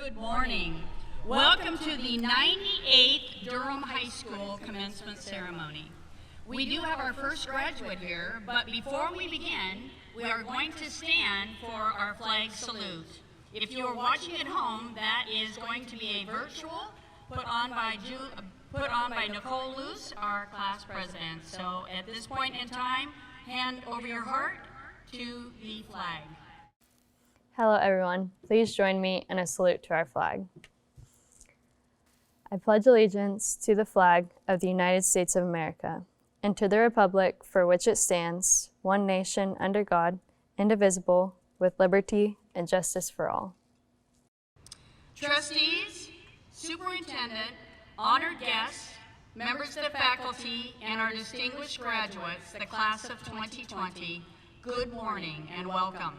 Good morning. Welcome to the 98th Durham High School commencement ceremony. We do have our first graduate here, but before we begin, we are going to stand for our flag salute. If you are watching at home, that is going to be a virtual put on by Nicole Luce, our class president. So at this point in time, hand over your heart to the flag. Hello everyone, please join me in a salute to our flag. I pledge allegiance to the flag of the United States of America and to the republic for which it stands, one nation under God, indivisible, with liberty and justice for all. Trustees, superintendent, honored guests, members of the faculty, and our distinguished graduates, the class of 2020, good morning and welcome.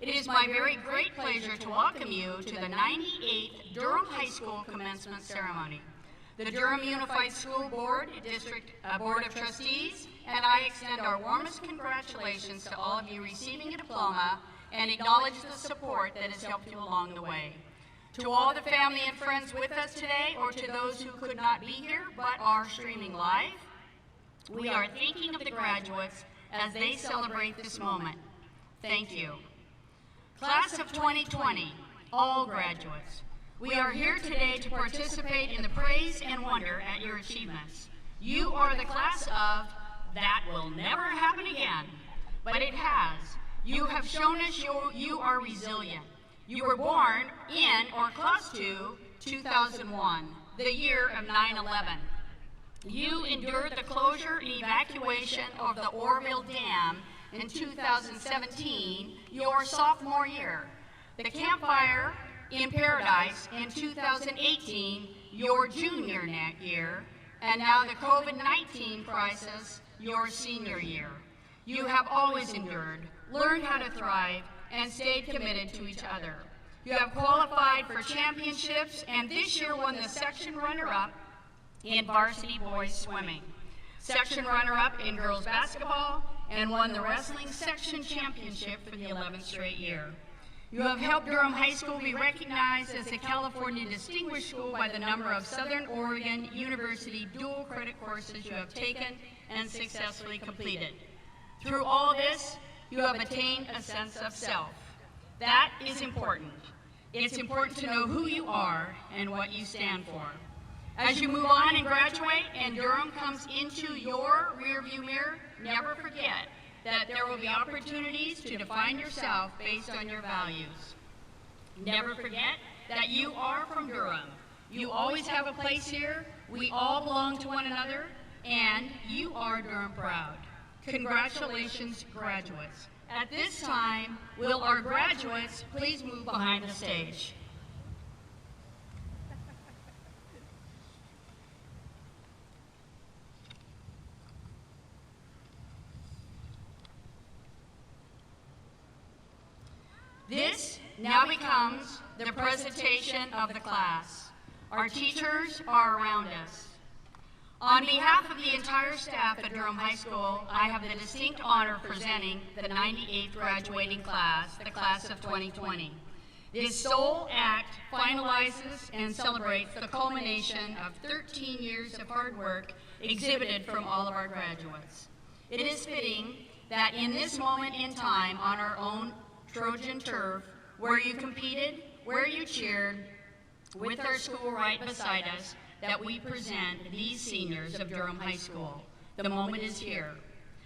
It is my very great pleasure to welcome you to the 98th Durham High School commencement ceremony. The Durham Unified School Board, District Board of Trustees, and I extend our warmest congratulations to all of you receiving a diploma and acknowledge the support that has helped you along the way. To all the family and friends with us today, or to those who could not be here but are streaming live, we are thinking of the graduates as they celebrate this moment. Thank you. Class of 2020, all graduates, we are here today to participate in the praise and wonder at your achievements. You are the class of that will never happen again, but it has. You have shown us you are resilient. You were born in or close to 2001, the year of 9/11. You endured the closure and evacuation of the Orville Dam in 2017, your sophomore year. The campfire in Paradise in 2018, your junior year, and now the COVID-19 crisis, your senior year. You have always endured, learned how to thrive, and stayed committed to each other. You have qualified for championships, and this year won the section runner-up in varsity boys swimming, section runner-up in girls basketball, and won the wrestling section championship for the 11th straight year. You have helped Durham High School be recognized as a California Distinguished School by the number of Southern Oregon University dual credit courses you have taken and successfully completed. Through all this, you have attained a sense of self. That is important. It's important to know who you are and what you stand for. As you move on and graduate and Durham comes into your rearview mirror, never forget that there will be opportunities to define yourself based on your values. Never forget that you are from Durham. You always have a place here. We all belong to one another, and you are Durham proud. Congratulations, graduates. At this time, will our graduates please move behind the stage? This now becomes the presentation of the class. Our teachers are around us. On behalf of the entire staff at Durham High School, I have the distinct honor of presenting the 98th graduating class, the class of 2020. This sole act finalizes and celebrates the culmination of 13 years of hard work exhibited from all of our graduates. It is fitting that in this moment in time on our own Trojan turf, where you competed, where you cheered, with our school right beside us, that we present these seniors of Durham High School. The moment is here.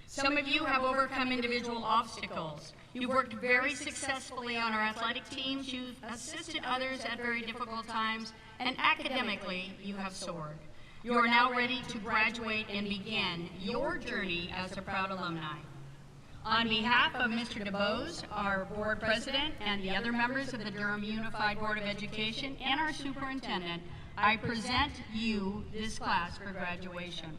Some of you have overcome individual obstacles. You've worked very successfully on our athletic teams, you've assisted others at very difficult times, and academically, you have soared. You are now ready to graduate and begin your journey as a proud alumni. On behalf of Mr. DeBose, our board president, and the other members of the Durham Unified Board of Education and our superintendent, I present you this class for graduation.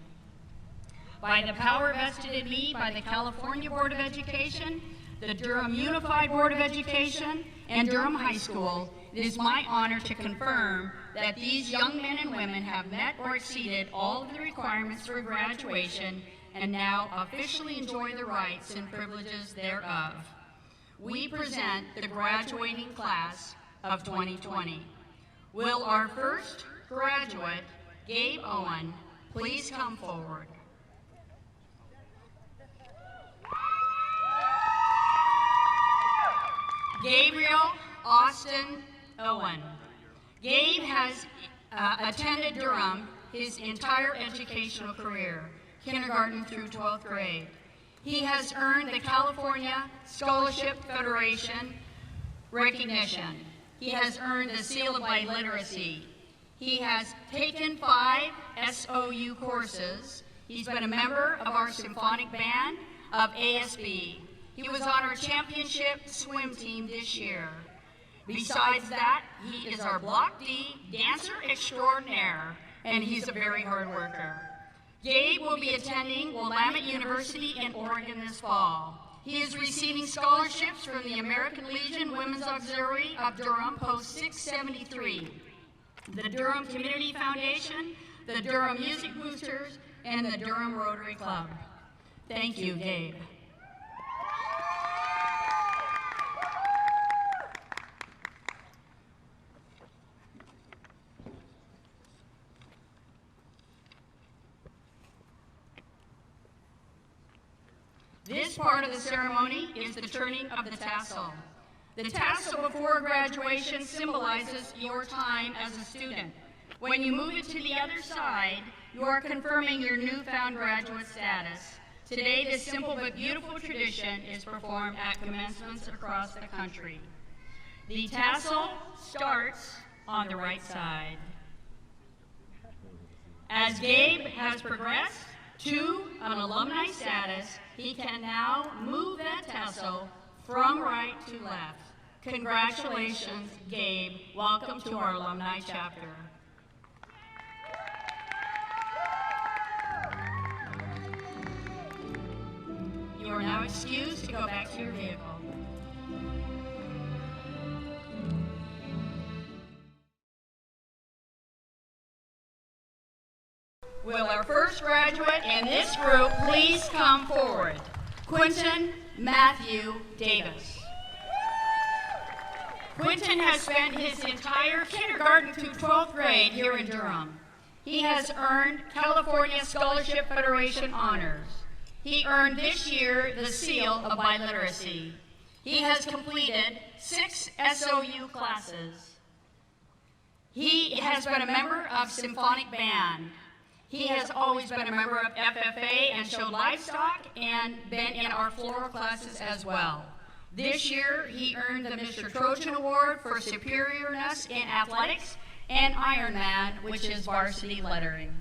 By the power vested in me by the California Board of Education, the Durham Unified Board of Education, and Durham High School, it is my honor to confirm that these young men and women have met or exceeded all of the requirements for graduation and now officially enjoy the rights and privileges thereof. We present the graduating class of 2020. Will our first graduate, Gabe Owen, please come forward? Gabriel Austin Owen. Gabe has attended Durham his entire educational career, kindergarten through 12th grade. He has earned the California Scholarship Federation recognition. He has earned the seal of biliteracy. He has taken 5 SOU courses. He's been a member of our symphonic band of ASB. He was on our championship swim team this year. Besides that, he is our Block D dancer extraordinaire, and he's a very hard worker. Gabe will be attending Willamette University in Oregon this fall. He is receiving scholarships from the American Legion Women's Auxiliary of Durham, Post 673, the Durham Community Foundation, the Durham Music Boosters, and the Durham Rotary Club. Thank you, Gabe. This part of the ceremony is the turning of the tassel. The tassel before graduation symbolizes your time as a student. When you move it to the other side, you are confirming your newfound graduate status. Today, this simple but beautiful tradition is performed at commencements across the country. The tassel starts on the right side. As Gabe has progressed to an alumni status, he can now move that tassel from right to left. Congratulations, Gabe. Welcome to our alumni chapter. You are now excused to go back to your vehicle. Will our first graduate in this group please come forward? Quentin Matthew Davis. Quentin has spent his entire kindergarten through 12th grade here in Durham. He has earned California Scholarship Federation honors. He earned this year the seal of biliteracy. He has completed 6 SOU classes. He has been a member of symphonic band. He has always been a member of FFA and showed livestock and been in our floral classes as well. This year, he earned the Mr. Trojan Award for superiorness in athletics and Ironman, which is varsity lettering.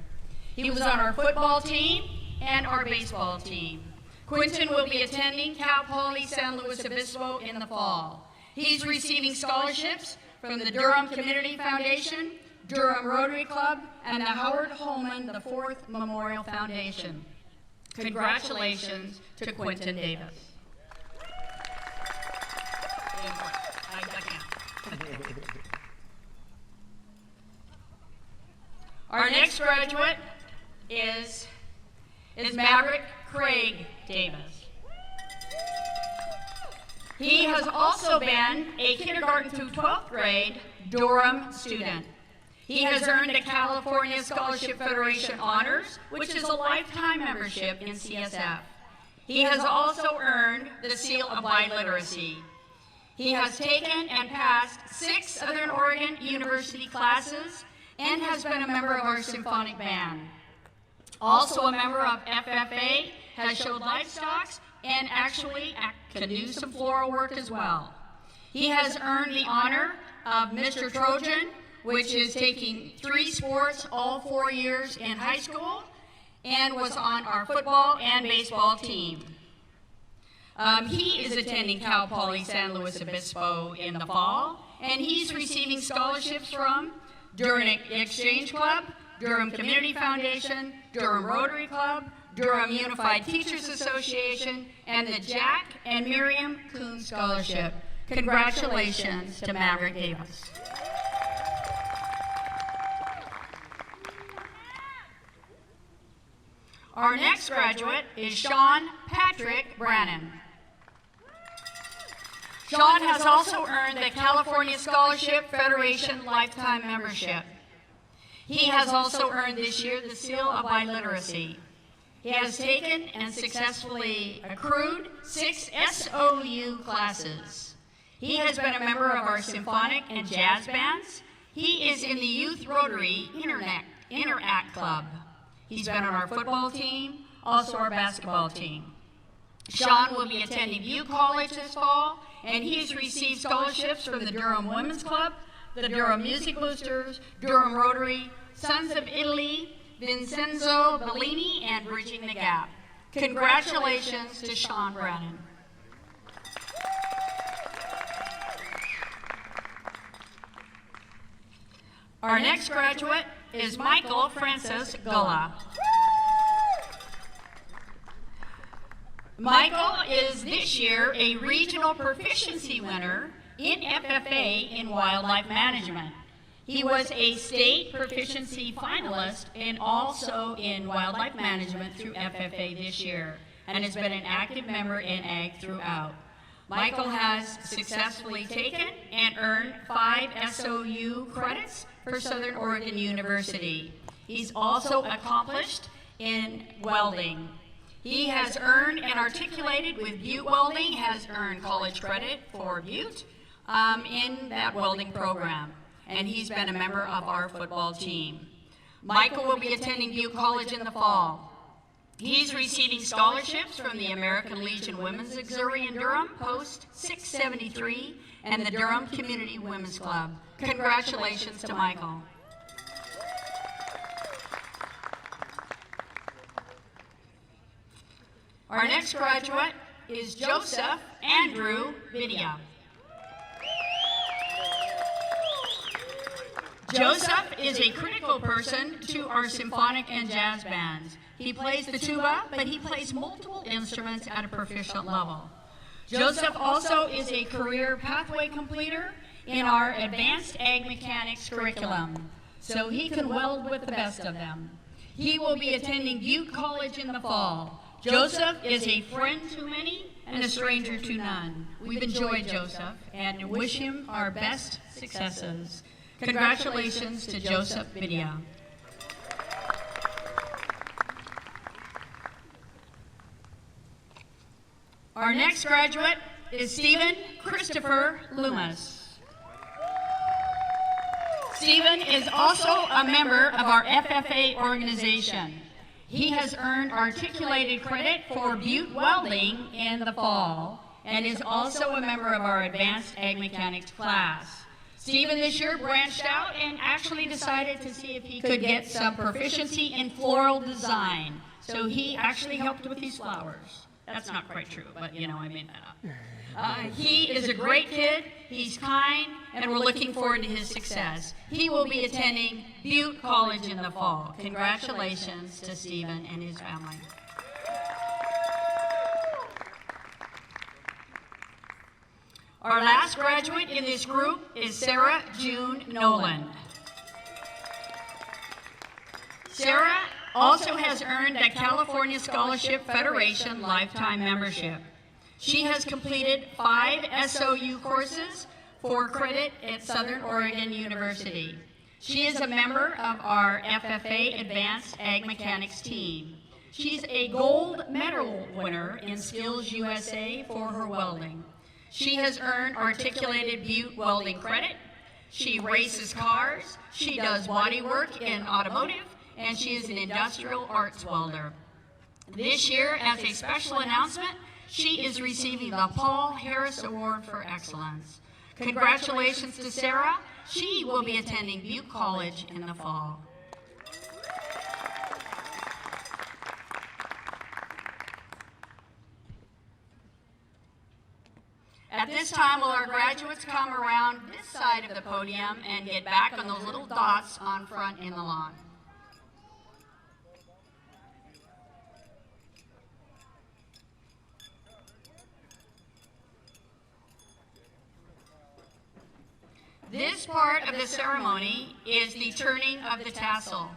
He was on our football team and our baseball team. Quentin will be attending Cal Poly San Luis Obispo in the fall. He's receiving scholarships from the Durham Community Foundation, Durham Rotary Club, and the Howard Holman IV Memorial Foundation. Congratulations to Quentin Davis. Our next graduate is Maverick Craig Davis. He has also been a kindergarten through 12th grade Durham student. He has earned a California Scholarship Federation honors, which is a lifetime membership in CSF. He has also earned the seal of biliteracy. He has taken and passed 6 Southern Oregon University classes and has been a member of our symphonic band. Also a member of FFA, has showed livestock, and actually can do some floral work as well. He has earned the honor of Mr. Trojan, which is taking 3 sports all 4 years in high school, and was on our football and baseball team. He is attending Cal Poly San Luis Obispo in the fall, and he's receiving scholarships from Durham Exchange Club, Durham Community Foundation, Durham Rotary Club, Durham Unified Teachers Association, and the Jack and Miriam Kuhn Scholarship. Congratulations to Maverick Davis. Our next graduate is Sean Patrick Brannon. Sean has also earned the California Scholarship Federation Lifetime Membership. He has also earned this year the Seal of Biliteracy. He has taken and successfully accrued 6 SOU classes. He has been a member of our symphonic and jazz bands. He is in the Youth Rotary Interact Club. He's been on our football team, also our basketball team. Sean will be attending Butte College this fall, and he's received scholarships from the Durham Women's Club, the Durham Music Boosters, Durham Rotary, Sons of Italy, Vincenzo Bellini, and Bridging the Gap. Congratulations to Sean Brannon. Our next graduate is Michael Francis Gulla. Michael is this year a regional proficiency winner in FFA in wildlife management. He was a state proficiency finalist and also in wildlife management through FFA this year, and has been an active member in AG throughout. Michael has successfully taken and earned 5 SOU credits for Southern Oregon University. He's also accomplished in welding. He has earned and articulated with Butte Welding, has earned college credit for Butte in that welding program, and he's been a member of our football team. Michael will be attending Butte College in the fall. He's receiving scholarships from the American Legion Women's Auxiliary in Durham, Post 673, and the Durham Community Women's Club. Congratulations to Michael. Our next graduate is Joseph Andrew Vidia. Joseph is a critical person to our symphonic and jazz bands. He plays the tuba, but he plays multiple instruments at a proficient level. Joseph also is a career pathway completer in our advanced ag mechanics curriculum, so he can weld with the best of them. He will be attending Butte College in the fall. Joseph is a friend to many and a stranger to none. We've enjoyed Joseph and wish him our best successes. Congratulations to Joseph Vidia. Our next graduate is Stephen Christopher Loomis. Stephen is also a member of our FFA organization. He has earned articulated credit for Butte Welding in the fall and is also a member of our advanced ag mechanics class. Stephen this year branched out and actually decided to see if he could get some proficiency in floral design. So he actually helped with these flowers. That's not quite true, but you know, I made that up. He is a great kid, he's kind, and we're looking forward to his success. He will be attending Butte College in the fall. Congratulations to Stephen and his family. Our last graduate in this group is Sarah June Noland. Sarah also has earned a California Scholarship Federation lifetime membership. She has completed 5 SOU courses for credit at Southern Oregon University. She is a member of our FFA Advanced Ag Mechanics team. She's a gold medal winner in Skills USA for her welding. She has earned articulated Butte welding credit. She races cars. She does body work in automotive, and she is an industrial arts welder. This year, as a special announcement, she is receiving the Paul Harris Award for Excellence. Congratulations to Sarah. She will be attending Butte College in the fall. At this time, will our graduates come around this side of the podium and get back on those little dots on front in the lawn? This part of the ceremony is the turning of the tassel.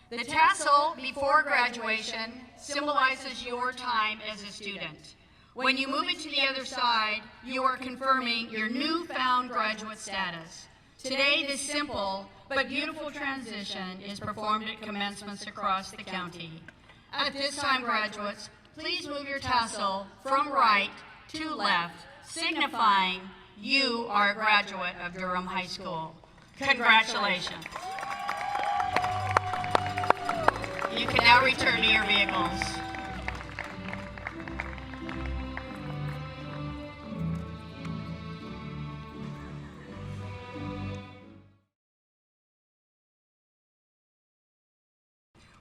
The tassel before graduation symbolizes your time as a student. When you move it to the other side, you are confirming your newfound graduate status. Today, this simple but beautiful transition is performed at commencements across the county. At this time, graduates, please move your tassel from right to left, signifying you are a graduate of Durham High School. Congratulations. You can now return to your vehicles.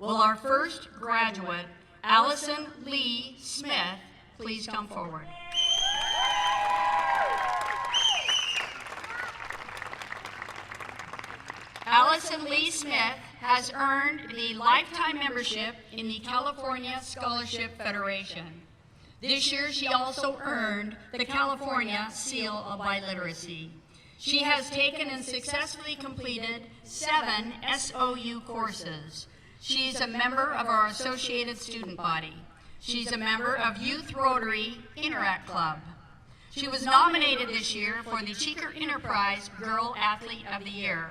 Will our first graduate, Allison Lee Smith, please come forward? Allison Lee Smith has earned the lifetime membership in the California Scholarship Federation. This year, she also earned the California Seal of Biliteracy. She has taken and successfully completed 7 SOU courses. She is a member of our associated student body. She's a member of Youth Rotary Interact Club. She was nominated this year for the Cheeker Enterprise Girl Athlete of the Year.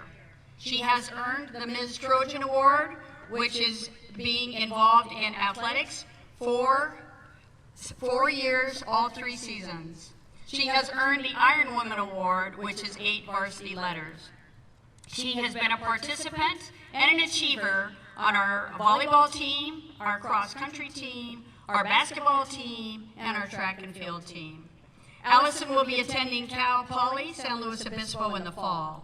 She has earned the Ms. Trojan Award, which is being involved in athletics for 4 years, all 3 seasons. She has earned the Iron Woman Award, which is 8 varsity letters. She has been a participant and an achiever on our volleyball team, our cross-country team, our basketball team, and our track and field team. Allison will be attending Cal Poly San Luis Obispo in the fall.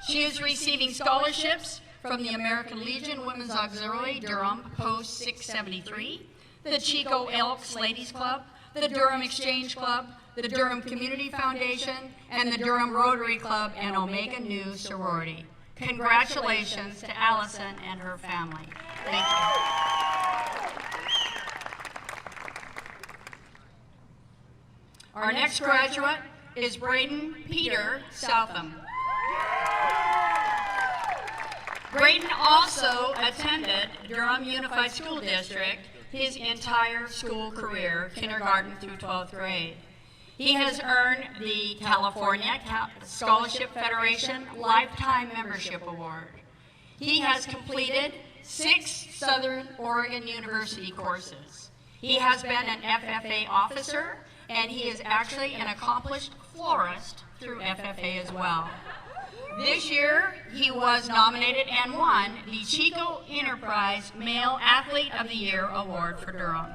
She is receiving scholarships from the American Legion Women's Auxiliary Durham Post 673, the Chico Elks Ladies Club, the Durham Exchange Club, the Durham Community Foundation, and the Durham Rotary Club and Omega Nu Sorority. Congratulations to Allison and her family. Thank you. Our next graduate is Braden Peter Southam. Braden also attended Durham Unified School District his entire school career, kindergarten through 12th grade. He has earned the California Scholarship Federation Lifetime Membership Award. He has completed 6 Southern Oregon University courses. He has been an FFA officer, and he is actually an accomplished florist through FFA as well. This year, he was nominated and won the Chico Enterprise Male Athlete of the Year Award for Durham.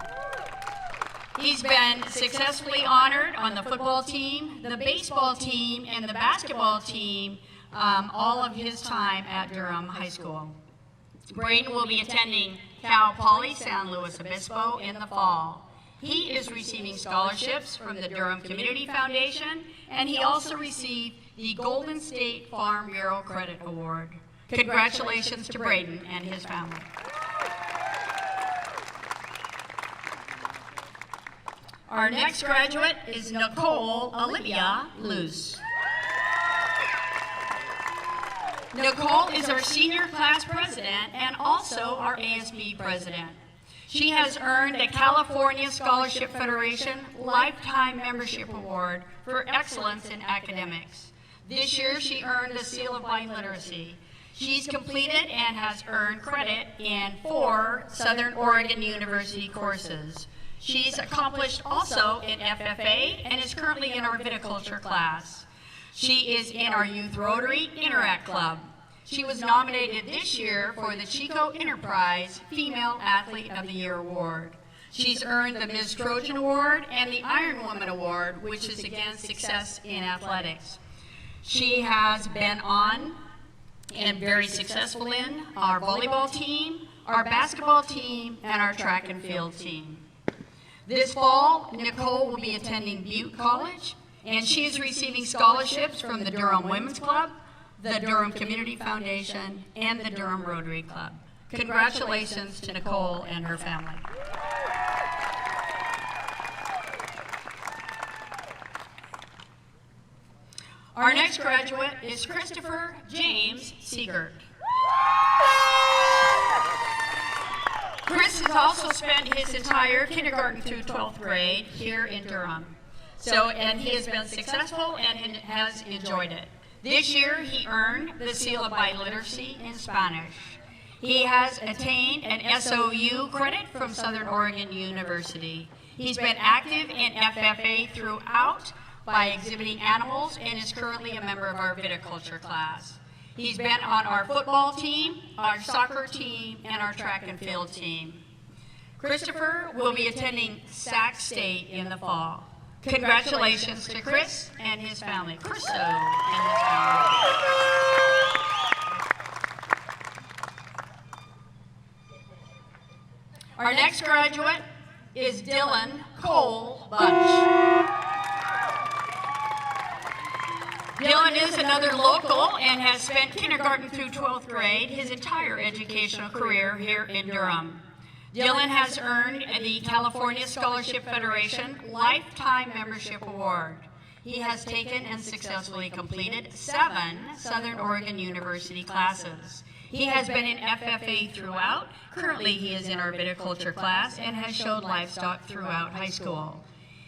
He's been successfully honored on the football team, the baseball team, and the basketball team all of his time at Durham High School. Braden will be attending Cal Poly San Luis Obispo in the fall. He is receiving scholarships from the Durham Community Foundation, and he also received the Golden State Farm Bureau Credit Award. Congratulations to Braden and his family. Our next graduate is Nicole Olivia Luce. Nicole is our senior class president and also our ASB president. She has earned the California Scholarship Federation Lifetime Membership Award for excellence in academics. This year, she earned the Seal of Biliteracy. She's completed and has earned credit in 4 Southern Oregon University courses. She's accomplished also in FFA and is currently in our viticulture class. She is in our Youth Rotary Interact Club. She was nominated this year for the Chico Enterprise Female Athlete of the Year Award. She's earned the Ms. Trojan Award and the Iron Woman Award, which is again success in athletics. She has been on and very successful in our volleyball team, our basketball team, and our track and field team. This fall, Nicole will be attending Butte College, and she is receiving scholarships from the Durham Women's Club, the Durham Community Foundation, and the Durham Rotary Club. Congratulations to Nicole and her family. Our next graduate is Christopher James Siegert. Chris has also spent his entire kindergarten through 12th grade here in Durham. And he has been successful and has enjoyed it. This year, he earned the seal of biliteracy in Spanish. He has attained an SOU credit from Southern Oregon University. He's been active in FFA throughout by exhibiting animals and is currently a member of our viticulture class. He's been on our football team, our soccer team, and our track and field team. Christopher will be attending Sac State in the fall. Congratulations to Chris and his family. Christo and his family. Our next graduate is Dylan Cole Bunch. Dylan is another local and has spent kindergarten through 12th grade, his entire educational career here in Durham. Dylan has earned the California Scholarship Federation Lifetime Membership Award. He has taken and successfully completed 7 Southern Oregon University classes. He has been in FFA throughout. Currently, he is in our viticulture class and has showed livestock throughout high school.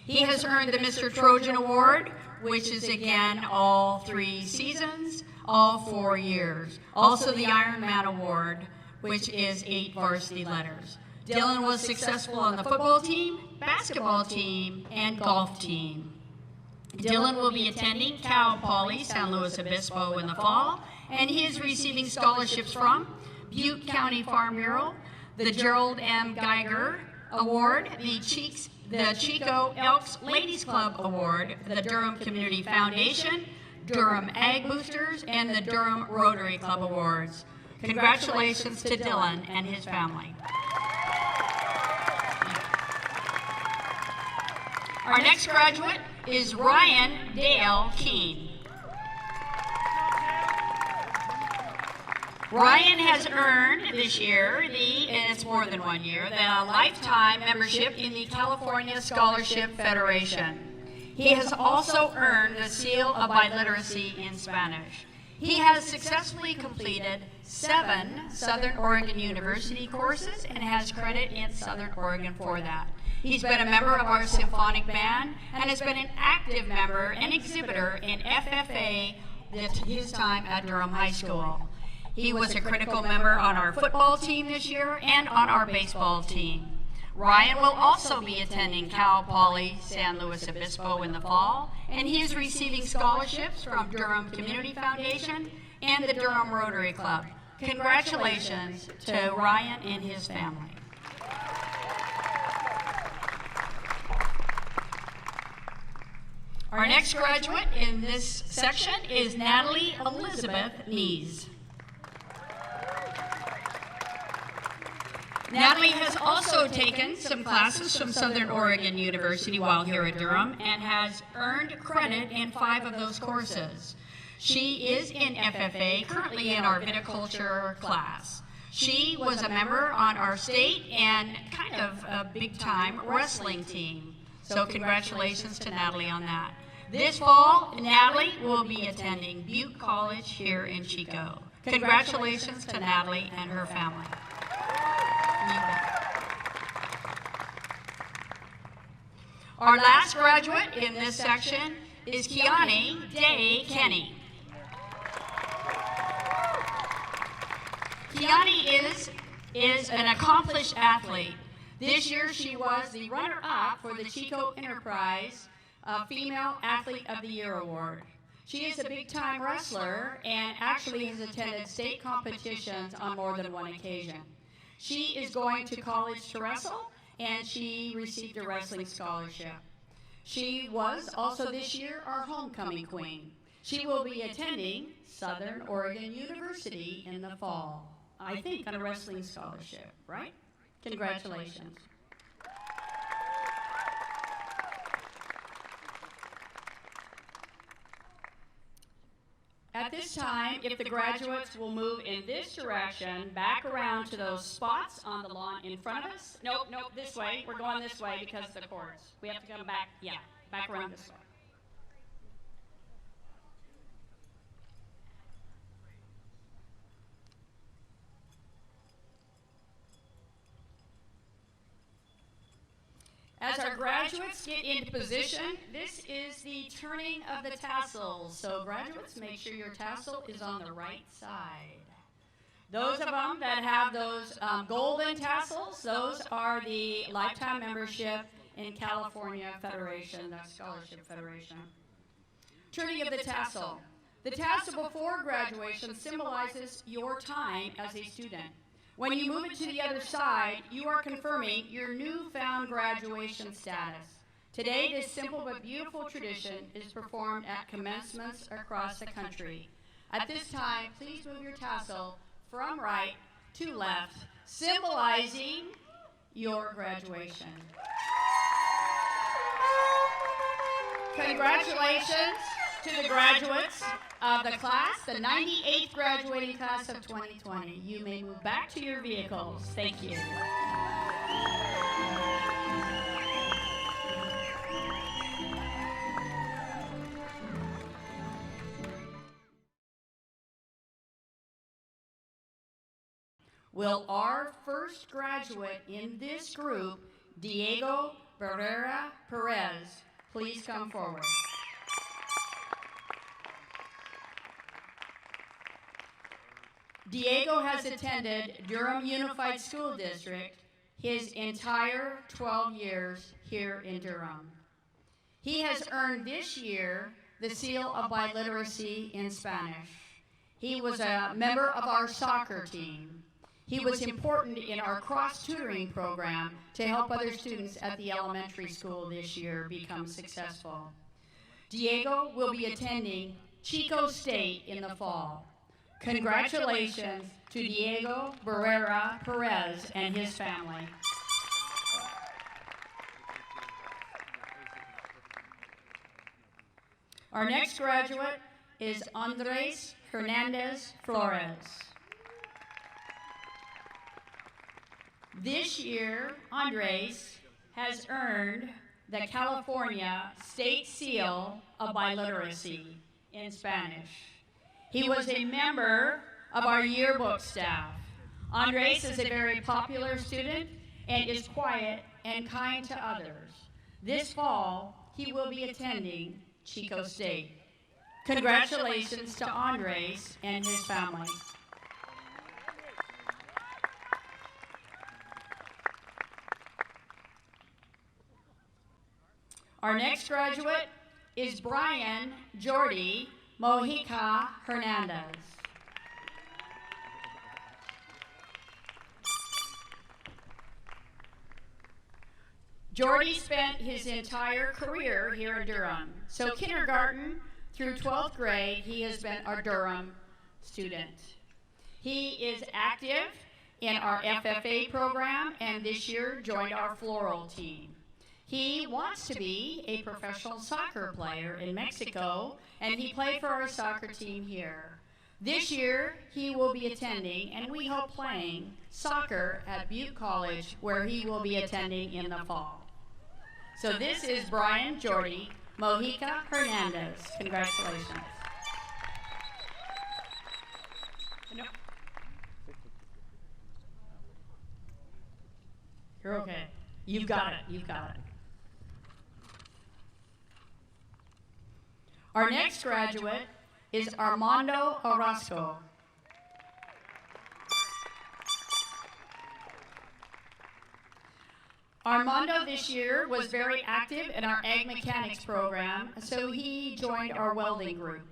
He has earned the Mr. Trojan Award, which is again all 3 seasons, all 4 years. Also the Iron Man Award, which is 8 varsity letters. Dylan was successful on the football team, basketball team, and golf team. Dylan will be attending Cal Poly San Luis Obispo in the fall, and he is receiving scholarships from Butte County Farm Bureau, the Gerald M. Geiger Award, the Chico Elks Ladies Club Award, the Durham Community Foundation, Durham Ag Boosters, and the Durham Rotary Club Awards. Congratulations to Dylan and his family. Our next graduate is Ryan Dale Keene. Ryan has earned this year, and it's more than 1 year, the lifetime membership in the California Scholarship Federation. He has also earned the seal of biliteracy in Spanish. He has successfully completed 7 Southern Oregon University courses and has credit in Southern Oregon for that. He's been a member of our symphonic band and has been an active member and exhibitor in FFA his time at Durham High School. He was a critical member on our football team this year and on our baseball team. Ryan will also be attending Cal Poly San Luis Obispo in the fall, and he is receiving scholarships from Durham Community Foundation and the Durham Rotary Club. Congratulations to Ryan and his family. Our next graduate in this section is Natalie Elizabeth Nees. Natalie has also taken some classes from Southern Oregon University while here at Durham and has earned credit in 5 of those courses. She is in FFA, currently in our viticulture class. She was a member on our state and kind of a big-time wrestling team. So congratulations to Natalie on that. This fall, Natalie will be attending Butte College here in Chico. Congratulations to Natalie and her family. Our last graduate in this section is Kiani Day Kenny. Kiani is an accomplished athlete. This year she was the runner-up for the Chico Enterprise Female Athlete of the Year Award. She is a big-time wrestler and actually has attended state competitions on more than 1 occasion. She is going to college to wrestle, and she received a wrestling scholarship. She was also this year our homecoming queen. She will be attending Southern Oregon University in the fall, I think on a wrestling scholarship, right? Congratulations. At this time, if the graduates will move in this direction, back around to those spots on the lawn in front of us. Nope, this way. We're going this way because of the cords. We have to come back, back around this way. As our graduates get into position, this is the turning of the tassels. So graduates, make sure your tassel is on the right side. Those of them that have those golden tassels, those are the lifetime membership in California Federation, the Scholarship Federation. Turning of the tassel. The tassel before graduation symbolizes your time as a student. When you move it to the other side, you are confirming your newfound graduation status. Today, this simple but beautiful tradition is performed at commencements across the country. At this time, please move your tassel from right to left, symbolizing your graduation. Congratulations to the graduates of the class, the 98th graduating class of 2020. You may move back to your vehicles. Thank you. Will our first graduate in this group, Diego Barrera Perez, please come forward? Diego has attended Durham Unified School District his entire 12 years here in Durham. He has earned this year the seal of biliteracy in Spanish. He was a member of our soccer team. He was important in our cross-tutoring program to help other students at the elementary school this year become successful. Diego will be attending Chico State in the fall. Congratulations to Diego Barrera Perez and his family. Our next graduate is Andres Hernandez Flores. This year, Andres has earned the California State Seal of Biliteracy in Spanish. He was a member of our yearbook staff. Andres is a very popular student and is quiet and kind to others. This fall, he will be attending Chico State. Congratulations to Andres and his family. Our next graduate is Brian Jordy Mojica Hernandez. Jordy spent his entire career here in Durham. So kindergarten through 12th grade, he has been our Durham student. He is active in our FFA program and this year joined our floral team. He wants to be a professional soccer player in Mexico, and he played for our soccer team here. This year, he will be attending, and we hope playing, soccer at Butte College, where he will be attending in the fall. So this is Brian Jordy Mojica Hernandez. Congratulations. No. You're okay. You've got it. You've got it. Our next graduate is Armando Orozco. Armando this year was very active in our ag mechanics program, so he joined our welding group.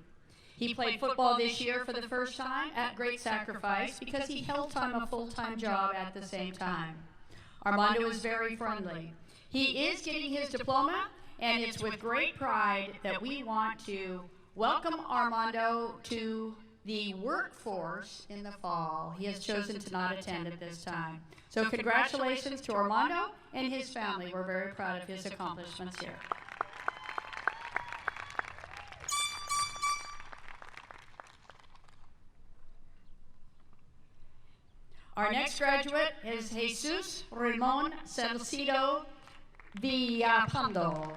He played football this year for the first time at great sacrifice because he held a full-time job at the same time. Armando is very friendly. He is getting his diploma, and it's with great pride that we want to welcome Armando to the workforce in the fall. He has chosen to not attend at this time. So congratulations to Armando and his family. We're very proud of his accomplishments here. Our next graduate is Jesus Ramon Salcido Villapando.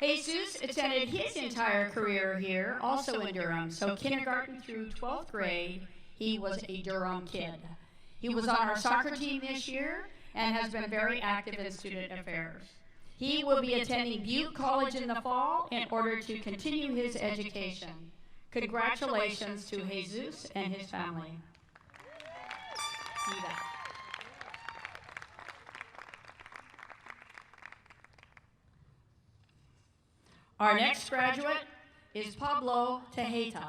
Jesus attended his entire career here, also in Durham. So kindergarten through 12th grade, he was a Durham kid. He was on our soccer team this year, and has been very active in student affairs. He will be attending Butte College in the fall in order to continue his education. Congratulations to Jesus and his family. Our next graduate is Pablo Tejeda.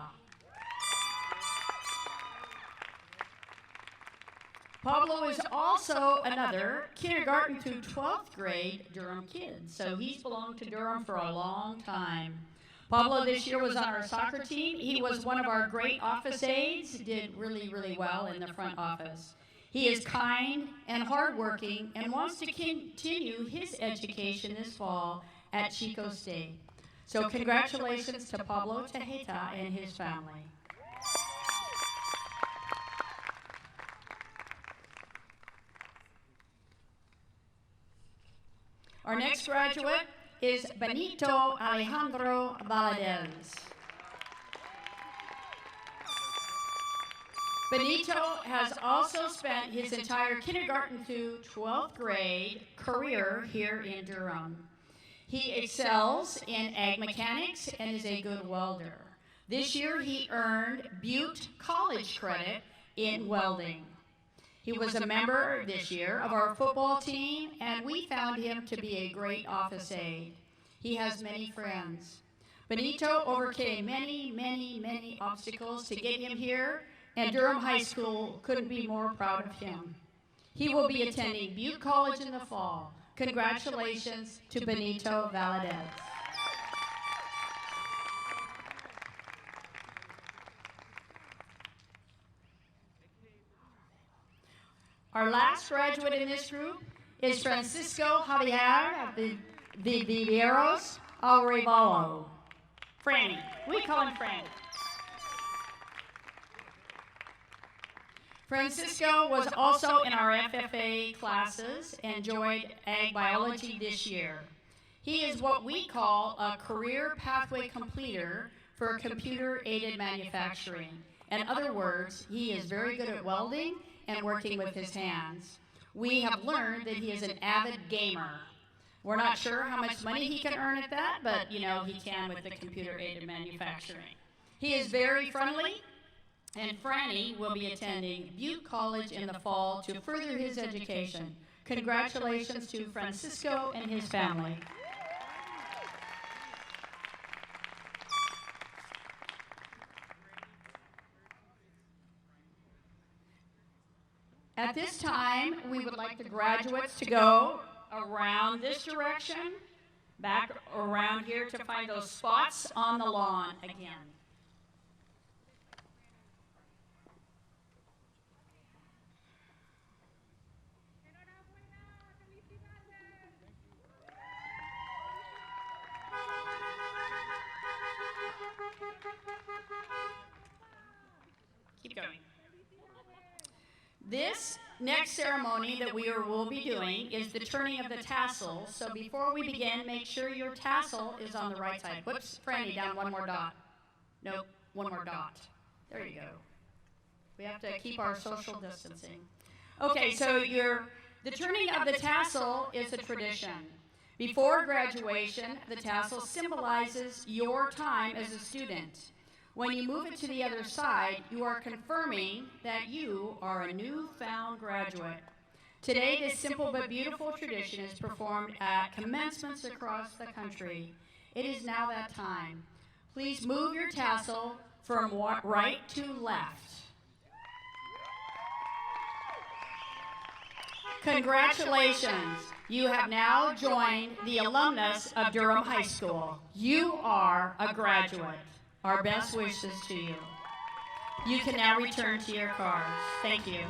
Pablo is also another kindergarten through 12th grade Durham kid, so he's belonged to Durham for a long time. Pablo this year was on our soccer team. He was one of our great office aides, did really, really well in the front office. He is kind and hardworking and wants to continue his education this fall at Chico State. So congratulations to Pablo Tejeda and his family. Our next graduate is Benito Alejandro Valadez. Benito has also spent his entire kindergarten through 12th grade career here in Durham. He excels in ag mechanics and is a good welder. This year he earned Butte College credit in welding. He was a member this year of our football team, and we found him to be a great office aide. He has many friends. Benito overcame many obstacles to get him here, and Durham High School couldn't be more proud of him. He will be attending Butte College in the fall. Congratulations to Benito Valadez. Our last graduate in this group is Francisco Javier Viveros Arevalo. Franny. We call him Franny. Francisco was also in our FFA classes and enjoyed ag biology this year. He is what we call a career pathway completer for computer-aided manufacturing. In other words, he is very good at welding and working with his hands. We have learned that he is an avid gamer. We're not sure how much money he can earn at that, but you know, he can with the computer-aided manufacturing. He is very friendly, and Franny will be attending Butte College in the fall to further his education. Congratulations to Francisco and his family. At this time, we would like the graduates to go around this direction, back around here to find those spots on the lawn again. Keep going. This next ceremony that we will be doing is the turning of the tassel. So before we begin, make sure your tassel is on the right side. Whoops, Franny, down one more dot. Nope, one more dot. There you go. We have to keep our social distancing. Okay, so the turning of the tassel is a tradition. Before graduation, the tassel symbolizes your time as a student. When you move it to the other side, you are confirming that you are a newfound graduate. Today, this simple but beautiful tradition is performed at commencements across the country. It is now that time. Please move your tassel from right to left. Congratulations. You have now joined the alumnus of Durham High School. You are a graduate. Our best wishes to you. You can now return to your cars. Thank you.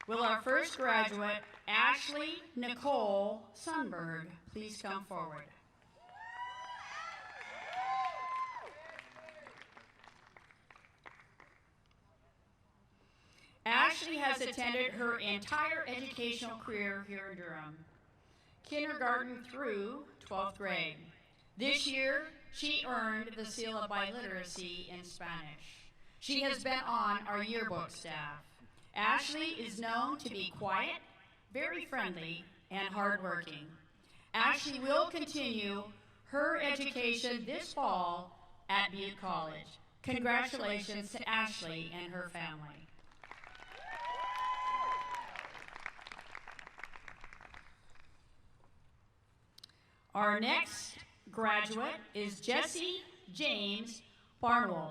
Will our first graduate, Ashley Nicole Sundberg, please come forward? Ashley has attended her entire educational career here in Durham. kindergarten through 12th grade. This year, she earned the seal of biliteracy in Spanish. She has been on our yearbook staff. Ashley is known to be quiet, very friendly, and hardworking. Ashley will continue her education this fall at Butte College. Congratulations to Ashley and her family. Our next graduate is Jesse James Barnwald.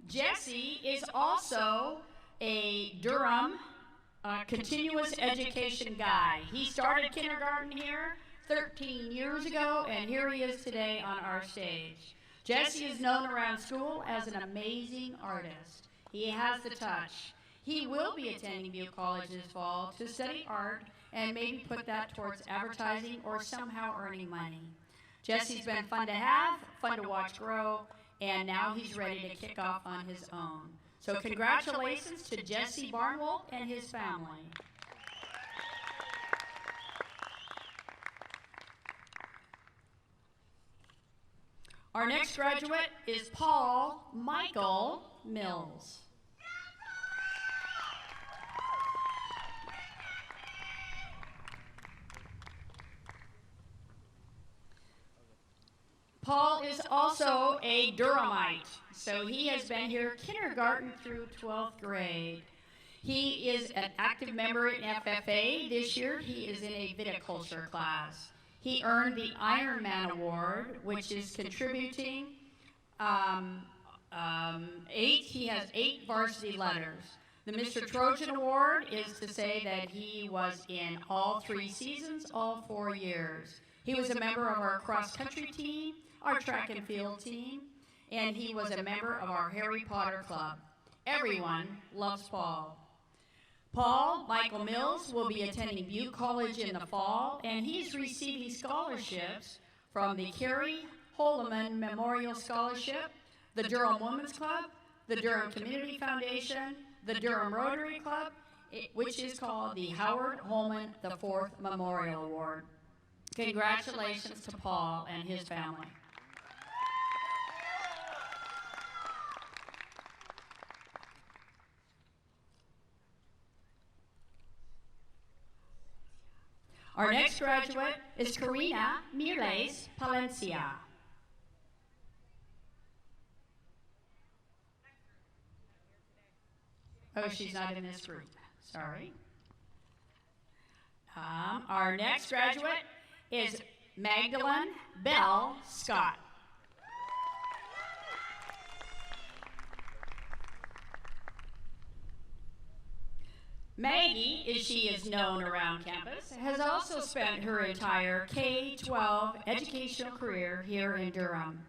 Jesse is also a Durham continuous education guy. He started kindergarten here 13 years ago, and here he is today on our stage. Jesse is known around school as an amazing artist. He has the touch. He will be attending Butte College this fall to study art and maybe put that towards advertising or somehow earning money. Jesse's been fun to have, fun to watch grow, and now he's ready to kick off on his own. So congratulations to Jesse Barnwald and his family. Our next graduate is Paul Michael Mills. Paul is also a Durhamite, so he has been here kindergarten through 12th grade. He is an active member in FFA. This year, he is in a viticulture class. He earned the Ironman Award, which is contributing he has 8 varsity letters. The Mr. Trojan Award is to say that he was in all 3 seasons, all 4 years. He was a member of our cross-country team, our track and field team, and he was a member of our Harry Potter Club. Everyone loves Paul. Paul Michael Mills will be attending Butte College in the fall, and he's receiving scholarships from the Carrie Holloman Memorial Scholarship, the Durham Women's Club, the Durham Community Foundation, the Durham Rotary Club, which is called the Howard Holman IV Memorial Award. Congratulations to Paul and his family. Our next graduate is Karina Miles Palencia. Oh, she's not in this group. Sorry. Our next graduate is Magdalene Bell Scott. Maggie, as she is known around campus, has also spent her entire K-12 educational career here in Durham.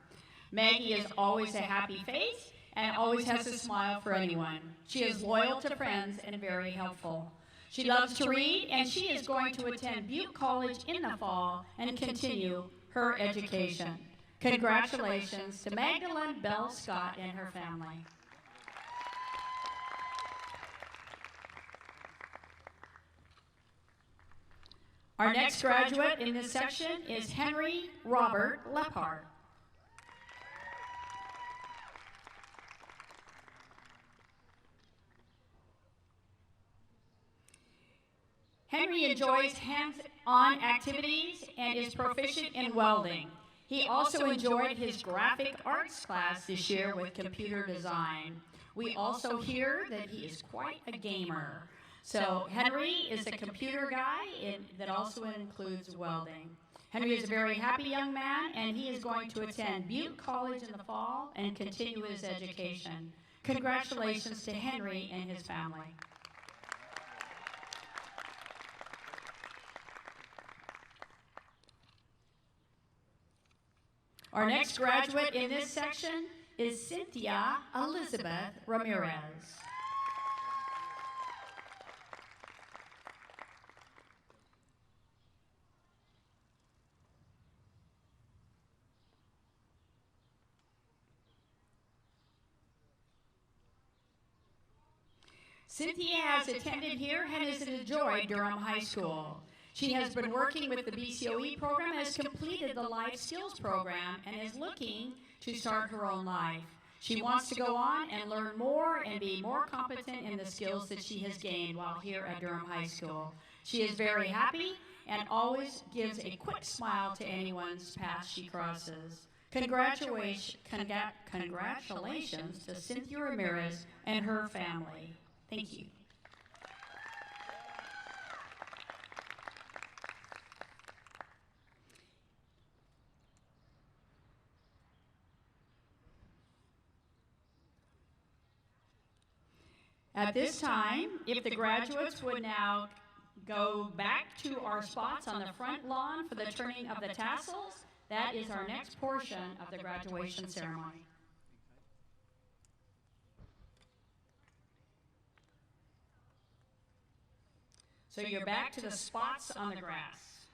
Maggie is always a happy face and always has a smile for anyone. She is loyal to friends and very helpful. She loves to read, and she is going to attend Butte College in the fall and continue her education. Congratulations to Magdalene Bell Scott and her family. Our next graduate in this section is Henry Robert Lephart. Henry enjoys hands-on activities and is proficient in welding. He also enjoyed his graphic arts class this year with computer design. We also hear that he is quite a gamer. So Henry is a computer guy that also includes welding. Henry is a very happy young man, and he is going to attend Butte College in the fall and continue his education. Congratulations to Henry and his family. Our next graduate in this section is Cynthia Elizabeth Ramirez. Cynthia has attended here and has enjoyed Durham High School. She has been working with the BCOE program, has completed the Life Skills program, and is looking to start her own life. She wants to go on and learn more and be more competent in the skills that she has gained while here at Durham High School. She is very happy and always gives a quick smile to anyone's path she crosses. Congratulations to Cynthia Ramirez and her family. Thank you. At this time, if the graduates would now go back to our spots on the front lawn for the turning of the tassels, that is our next portion of the graduation ceremony. So you're back to the spots on the grass.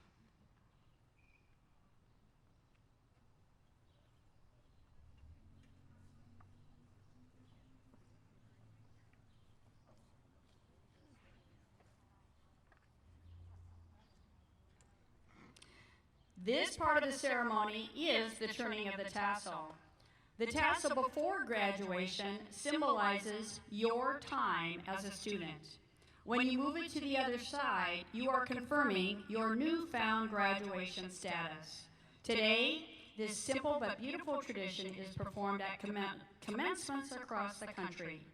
This part of the ceremony is the turning of the tassel. The tassel before graduation symbolizes your time as a student. When you move it to the other side, you are confirming your newfound graduation status. Today, this simple but beautiful tradition is performed at commencements across the country.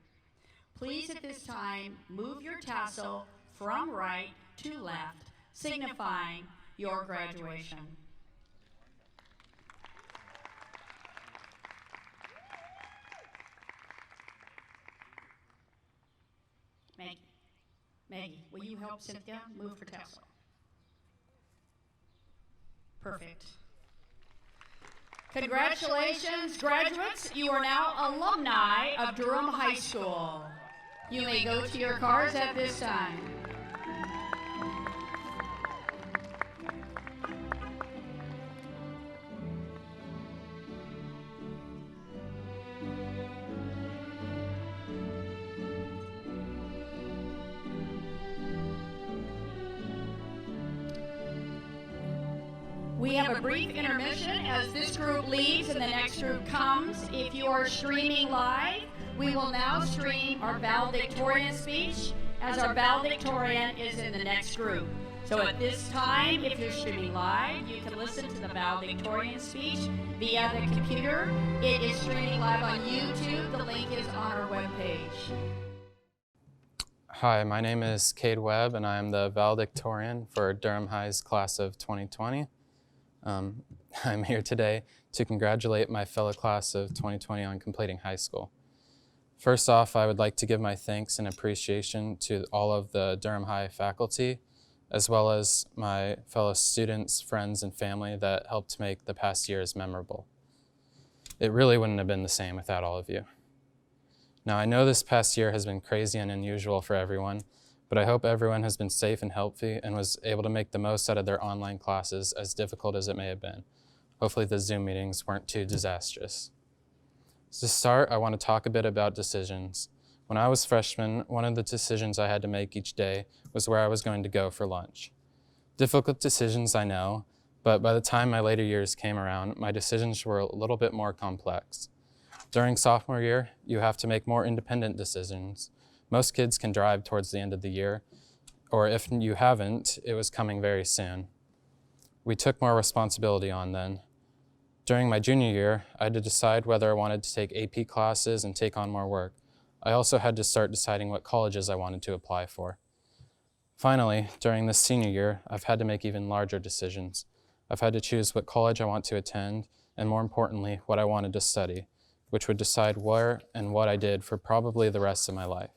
Please at this time move your tassel from right to left, signifying your graduation. Maggie, will you help Cynthia move her tassel? Perfect. Congratulations, graduates. You are now alumni of Durham High School. You may go to your cars at this time. We have a brief intermission as this group leaves and the next group comes. If you are streaming live, we will now stream our valedictorian speech as our valedictorian is in the next group. So at this time, if you're streaming live, you can listen to the valedictorian speech via the computer. It is streaming live on YouTube. The link is on our webpage. Hi, my name is Cade Webb, and I am the valedictorian for Durham High's class of 2020. I'm here today to congratulate my fellow class of 2020 on completing high school. First off, I would like to give my thanks and appreciation to all of the Durham High faculty, as well as my fellow students, friends, and family that helped make the past years memorable. It really wouldn't have been the same without all of you. Now, I know this past year has been crazy and unusual for everyone, but I hope everyone has been safe and healthy and was able to make the most out of their online classes, as difficult as it may have been. Hopefully the Zoom meetings weren't too disastrous. To start, I want to talk a bit about decisions. When I was a freshman, one of the decisions I had to make each day was where I was going to go for lunch. Difficult decisions, I know, but by the time my later years came around, my decisions were a little bit more complex. During sophomore year, you have to make more independent decisions. Most kids can drive towards the end of the year, or if you haven't, it was coming very soon. We took more responsibility on then. During my junior year, I had to decide whether I wanted to take AP classes and take on more work. I also had to start deciding what colleges I wanted to apply for. Finally, during this senior year, I've had to make even larger decisions. I've had to choose what college I want to attend, and more importantly, what I wanted to study, which would decide where and what I did for probably the rest of my life.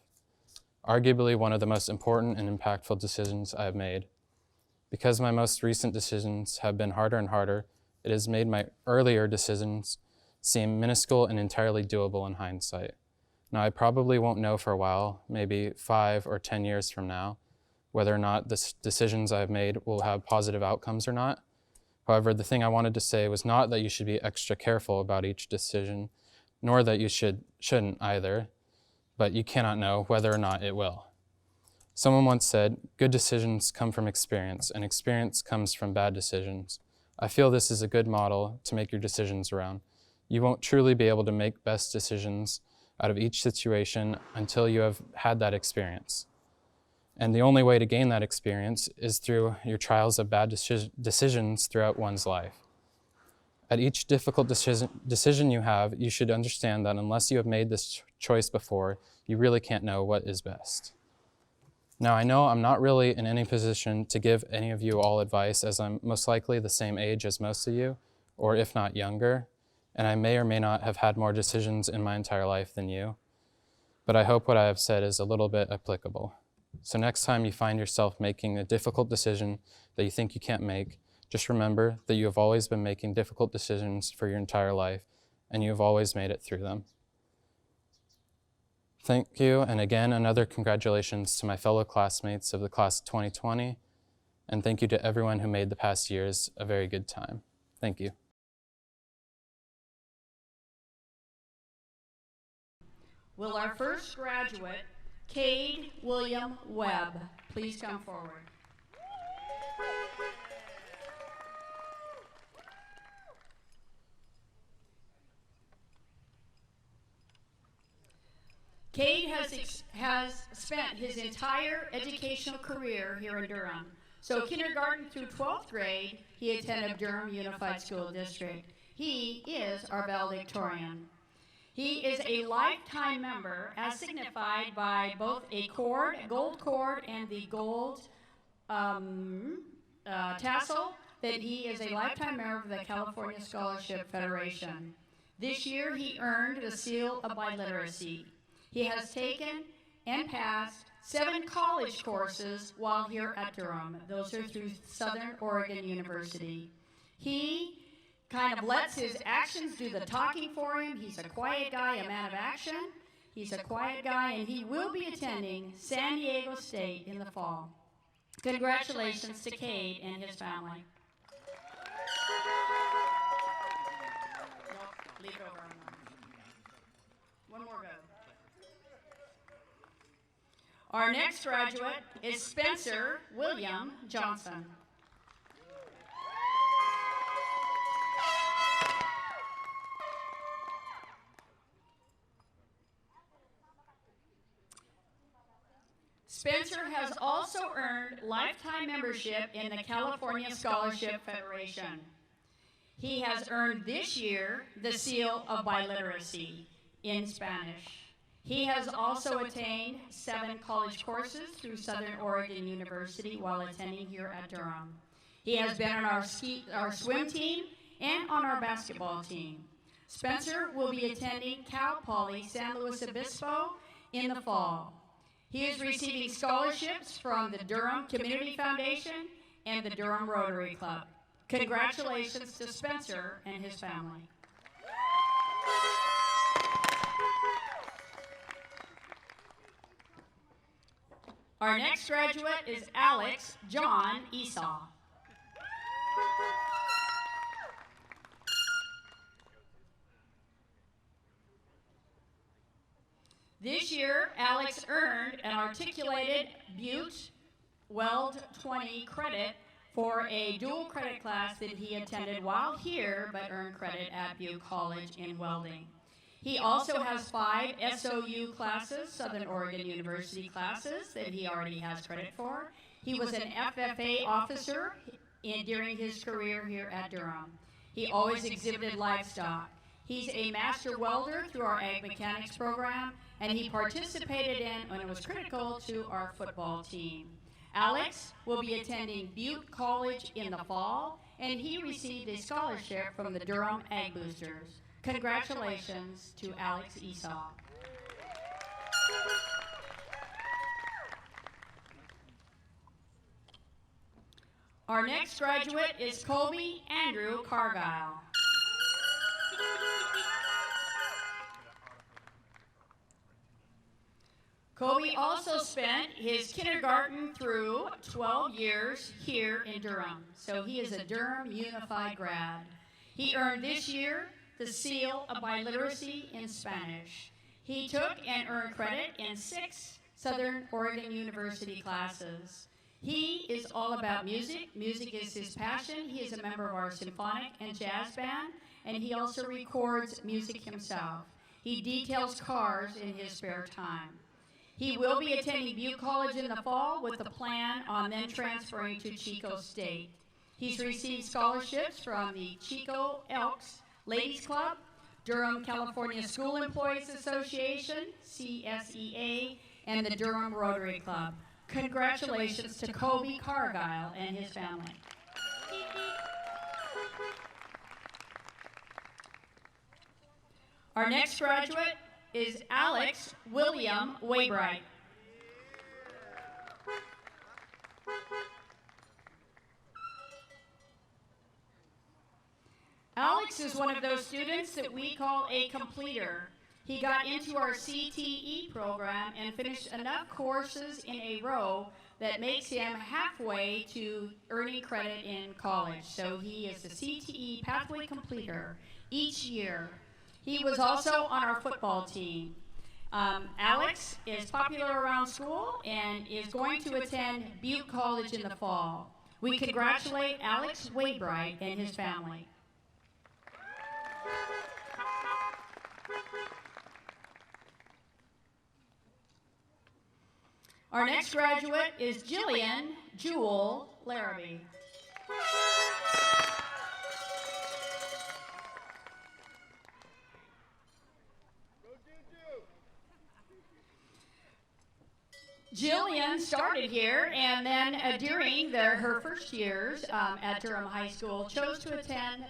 Arguably one of the most important and impactful decisions I have made. Because my most recent decisions have been harder and harder, it has made my earlier decisions seem minuscule and entirely doable in hindsight. Now, I probably won't know for a while, maybe 5 or 10 years from now, whether or not the decisions I've made will have positive outcomes or not. However, the thing I wanted to say was not that you should be extra careful about each decision, nor that you shouldn't either. but you cannot know whether or not it will. Someone once said, good decisions come from experience, and experience comes from bad decisions. I feel this is a good model to make your decisions around. You won't truly be able to make best decisions out of each situation until you have had that experience. And the only way to gain that experience is through your trials of bad decisions throughout one's life. At each difficult decision you have, you should understand that unless you have made this choice before, you really can't know what is best. Now, I know I'm not really in any position to give any of you all advice, as I'm most likely the same age as most of you, or if not younger, and I may or may not have had more decisions in my entire life than you, but I hope what I have said is a little bit applicable. So next time you find yourself making a difficult decision that you think you can't make, just remember that you have always been making difficult decisions for your entire life, and you have always made it through them. Thank you, and again, another congratulations to my fellow classmates of the class of 2020, and thank you to everyone who made the past years a very good time. Thank you. Will our first graduate, Cade William Webb, please come forward? Cade has spent his entire educational career here in Durham. So kindergarten through 12th grade, he attended Durham Unified School District. He is our valedictorian. He is a lifetime member, as signified by both a gold cord, and the gold tassel, that he is a lifetime member of the California Scholarship Federation. This year, he earned the seal of biliteracy. He has taken and passed 7 college courses while here at Durham. Those are through Southern Oregon University. He kind of lets his actions do the talking for him. He's a quiet guy, a man of action. He's a quiet guy, and he will be attending San Diego State in the fall. Congratulations to Cade and his family. Nope, leave it over on that. One more go. Our next graduate is Spencer William Johnson. Spencer has also earned lifetime membership in the California Scholarship Federation. He has earned this year the seal of biliteracy in Spanish. He has also attained 7 college courses through Southern Oregon University while attending here at Durham. He has been on our swim team and on our basketball team. Spencer will be attending Cal Poly San Luis Obispo in the fall. He is receiving scholarships from the Durham Community Foundation and the Durham Rotary Club. Congratulations to Spencer and his family. Our next graduate is Alex John Esau. This year, Alex earned an articulated Butte Weld 20 credit for a dual credit class that he attended while here, but earned credit at Butte College in Welding. He also has 5 SOU classes, Southern Oregon University classes, that he already has credit for. He was an FFA officer during his career here at Durham. He always exhibited livestock. He's a master welder through our Ag Mechanics program, and he participated in, and was critical to, our football team. Alex will be attending Butte College in the fall, and he received a scholarship from the Durham Ag Boosters. Congratulations to Alex Esau. Our next graduate is Colby Andrew Cargile. Colby also spent his kindergarten through 12 years here in Durham, so he is a Durham Unified grad. He earned this year the seal of biliteracy in Spanish. He took and earned credit in 6 Southern Oregon University classes. He is all about music. Music is his passion. He is a member of our symphonic and jazz band, and he also records music himself. He details cars in his spare time. He will be attending Butte College in the fall with the plan on then transferring to Chico State. He's received scholarships from the Chico Elks Ladies Club, Durham, California School Employees Association, CSEA, and the Durham Rotary Club. Congratulations to Kobe Cargile and his family. Our next graduate is Alex William Waybright. Alex is one of those students that we call a completer. He got into our CTE program and finished enough courses in a row that makes him halfway to earning credit in college. So he is the CTE pathway completer each year. He was also on our football team. Alex is popular around school and is going to attend Butte College in the fall. We congratulate Alex Waybright and his family. Our next graduate is Jillian Jewel Larrabee. Jillian started here, and then during her first years at Durham High School, chose to attend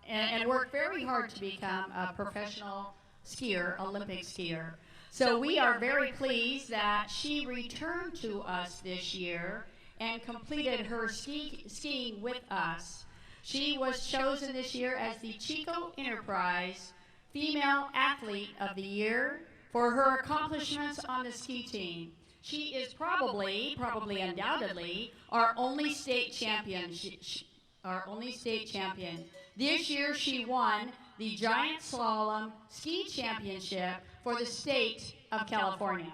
and work very hard to become a professional skier, Olympic skier. So we are very pleased that she returned to us this year and completed her skiing with us. She was chosen this year as the Chico Enterprise Female Athlete of the Year for her accomplishments on the ski team. She is probably undoubtedly, our only state champion. This year she won the Giant Slalom Ski Championship for the state of California.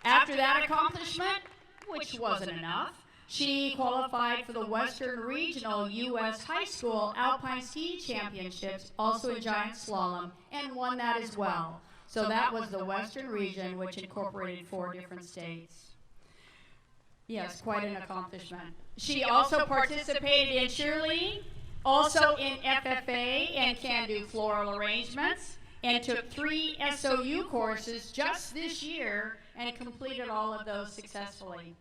After that accomplishment, which wasn't enough, she qualified for the Western Regional U.S. High School Alpine Ski Championships, also in Giant Slalom, and won that as well. So that was the Western region, which incorporated 4 different states. Yes, quite an accomplishment. She also participated in cheerleading, also in FFA and can-do floral arrangements, and took 3 SOU courses just this year and completed all of those successfully.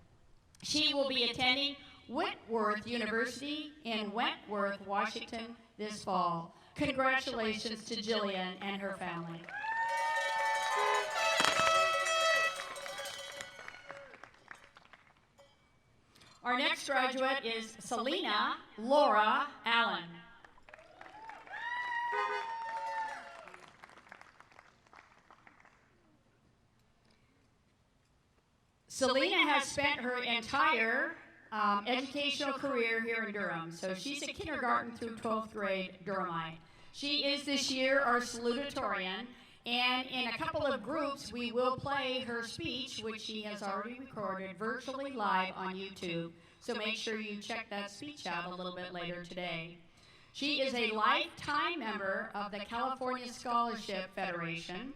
She will be attending Whitworth University in Wentworth, Washington this fall. Congratulations to Jillian and her family. Our next graduate is Selena Laura Allen. Selena has spent her entire educational career here in Durham. So she's a kindergarten through 12th grade Durhamite. She is this year our salutatorian, and in a couple of groups we will play her speech, which she has already recorded virtually live on YouTube. So make sure you check that speech out a little bit later today. She is a lifetime member of the California Scholarship Federation.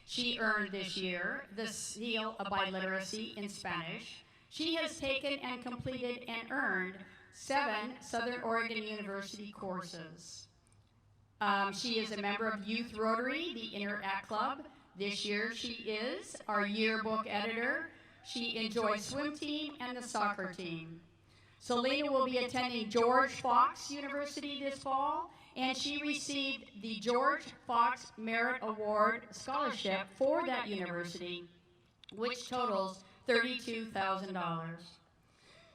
She earned this year the seal of biliteracy in Spanish. She has taken and completed and earned 7 Southern Oregon University courses. She is a member of Youth Rotary, the Interact Club. This year she is our yearbook editor. She enjoys swim team and the soccer team. Selena will be attending George Fox University this fall, and she received the George Fox Merit Award Scholarship for that university, which totals $32,000.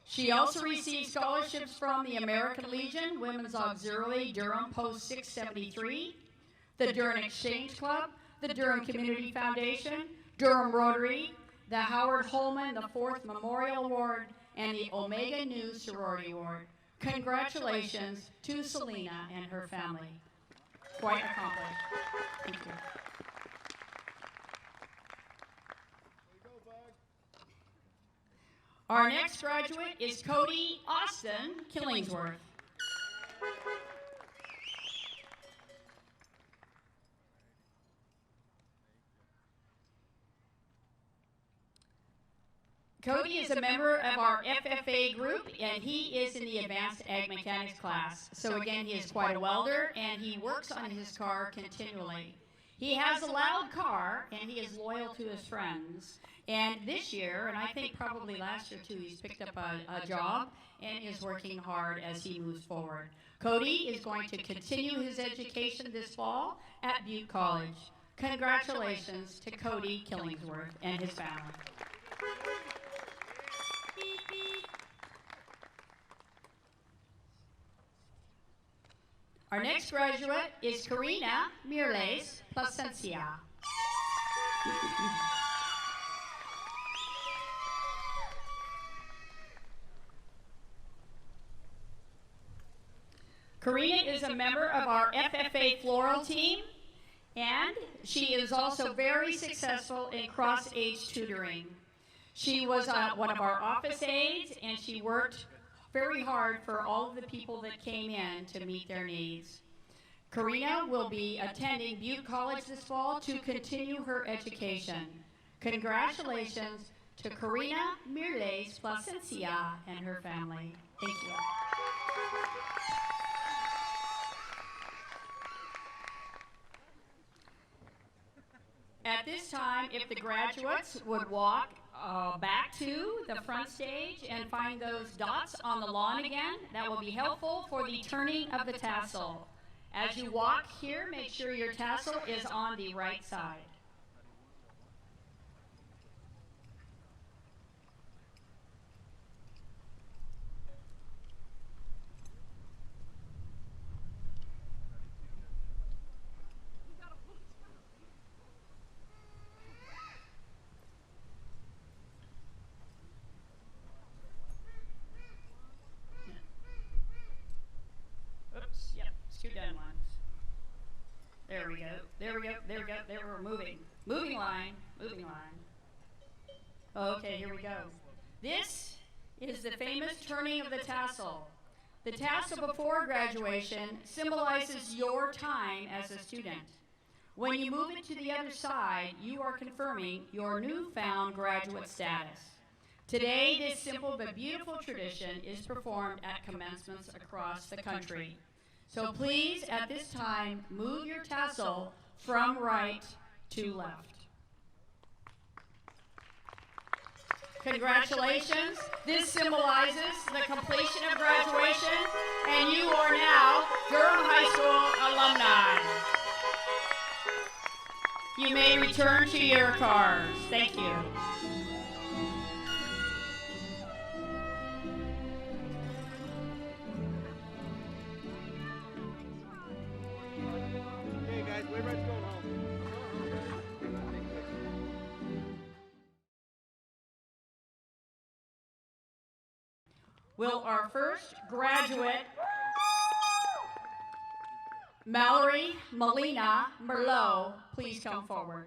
She also received scholarships from the American Legion, Women's Auxiliary, Durham Post 673, the Durham Exchange Club, the Durham Community Foundation, Durham Rotary, the Howard Holman, the 4th Memorial Award, and the Omega Nu Sorority Award. Congratulations to Selena and her family. Quite accomplished. Thank you. Our next graduate is Cody Austin Killingsworth. Cody is a member of our FFA group, and he is in the advanced ag mechanics class. So again, he is quite a welder, and he works on his car continually. He has a loud car, and he is loyal to his friends. And this year, and I think probably last year too, he's picked up a job and is working hard as he moves forward. Cody is going to continue his education this fall at Butte College. Congratulations to Cody Killingsworth and his family. Our next graduate is Karina Mirles Plasencia. Karina is a member of our FFA floral team, and she is also very successful in cross-age tutoring. She was one of our office aides, and she worked very hard for all of the people that came in to meet their needs. Karina will be attending Butte College this fall to continue her education. Congratulations to Karina Mirles Plasencia and her family. Thank you. At this time, if the graduates would walk back to the front stage and find those dots on the lawn again, that will be helpful for the turning of the tassel. As you walk here, make sure your tassel is on the right side. Oops, yep, two done ones. There we go, there we go, there we go, there we're moving. Moving line, moving line. Okay, here we go. This is the famous turning of the tassel. The tassel before graduation symbolizes your time as a student. When you move it to the other side, you are confirming your newfound graduate status. Today, this simple but beautiful tradition is performed at commencements across the country. So please, at this time, move your tassel from right to left. Congratulations. This symbolizes the completion of graduation, and you are now Durham High School alumni. You may return to your cars. Thank you. Will our first graduate, Mallory Molina Merlot, please come forward.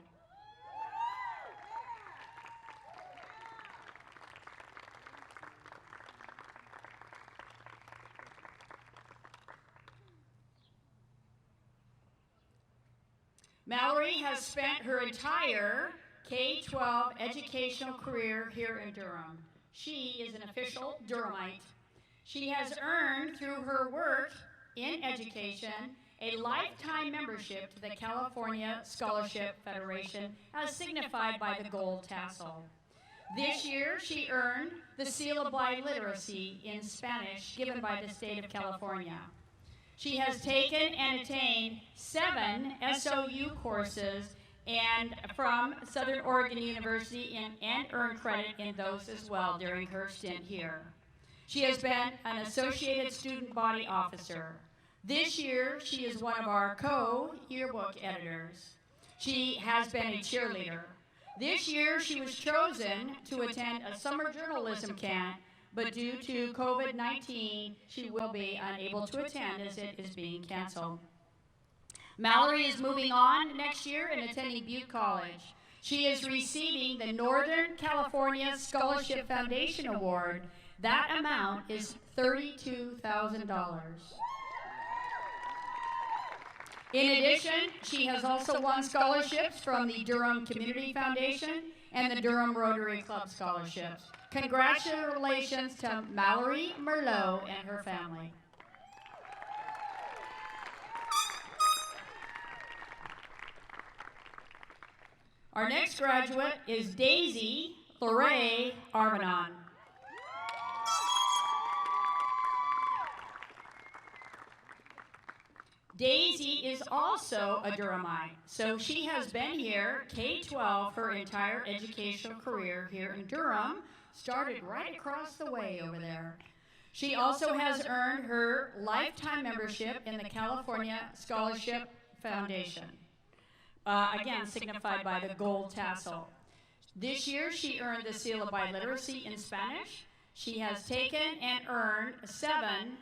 Mallory has spent her entire K-12 educational career here in Durham. She is an official Durhamite. She has earned, through her work in education, a lifetime membership to the California Scholarship Federation, as signified by the gold tassel. This year, she earned the seal of biliteracy in Spanish given by the state of California. She has taken and attained 7 SOU courses and from Southern Oregon University and earned credit in those as well during her stint here. She has been an Associated Student Body Officer. This year, she is one of our co-yearbook editors. She has been a cheerleader. This year, she was chosen to attend a summer journalism camp, but due to COVID-19, she will be unable to attend as it is being canceled. Mallory is moving on next year and attending Butte College. She is receiving the Northern California Scholarship Foundation Award. That amount is $32,000. In addition, she has also won scholarships from the Durham Community Foundation and the Durham Rotary Club scholarships. Congratulations to Mallory Merlot and her family. Our next graduate is Daisy Lorraine Armanon. Daisy is also a Durhamite, so she has been here, K-12, her entire educational career here in Durham, started right across the way over there. She also has earned her lifetime membership in the California Scholarship Foundation, again signified by the gold tassel. This year she earned the seal of biliteracy in Spanish. She has taken and earned 7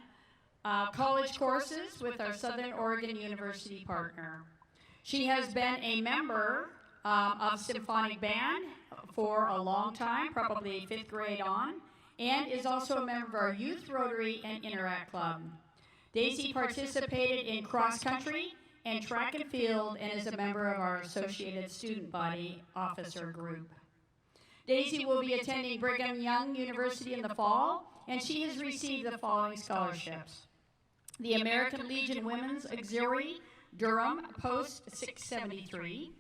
college courses with our Southern Oregon University partner. She has been a member of symphonic band for a long time, probably 5th grade on, and is also a member of our Youth Rotary and Interact Club. Daisy participated in cross country and track and field and is a member of our Associated Student Body Officer Group. Daisy will be attending Brigham Young University in the fall, and she has received the following scholarships: the American Legion Women's Auxiliary, Durham Post 673,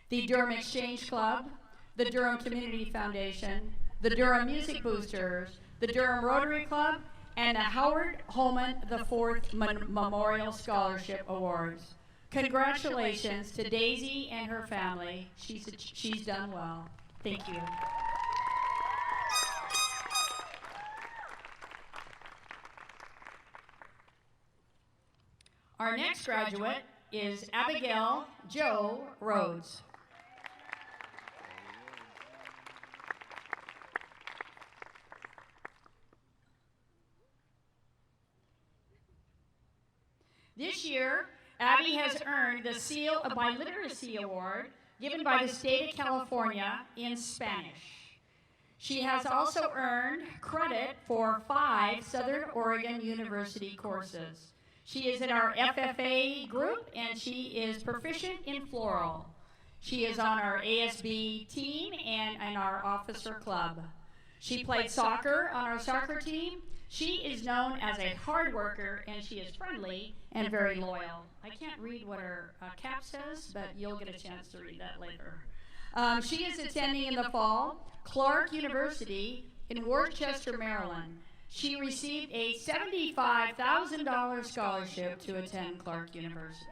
the Durham Exchange Club, the Durham Community Foundation, the Durham Music Boosters, the Durham Rotary Club, and the Howard Holman IV Memorial Scholarship Awards. Congratulations to Daisy and her family. She's done well. Thank you. Our next graduate is Abigail Jo Rhodes. This year, Abby has earned the Seal of Biliteracy Award given by the state of California in Spanish. She has also earned credit for 5 Southern Oregon University courses. She is in our FFA group, and she is proficient in floral. She is on our ASB team and in our officer club. She played soccer on our soccer team. She is known as a hard worker, and she is friendly and very loyal. I can't read what her cap says, but you'll get a chance to read that later. She is attending in the fall Clark University in Worcester, Maryland. She received a $75,000 scholarship to attend Clark University.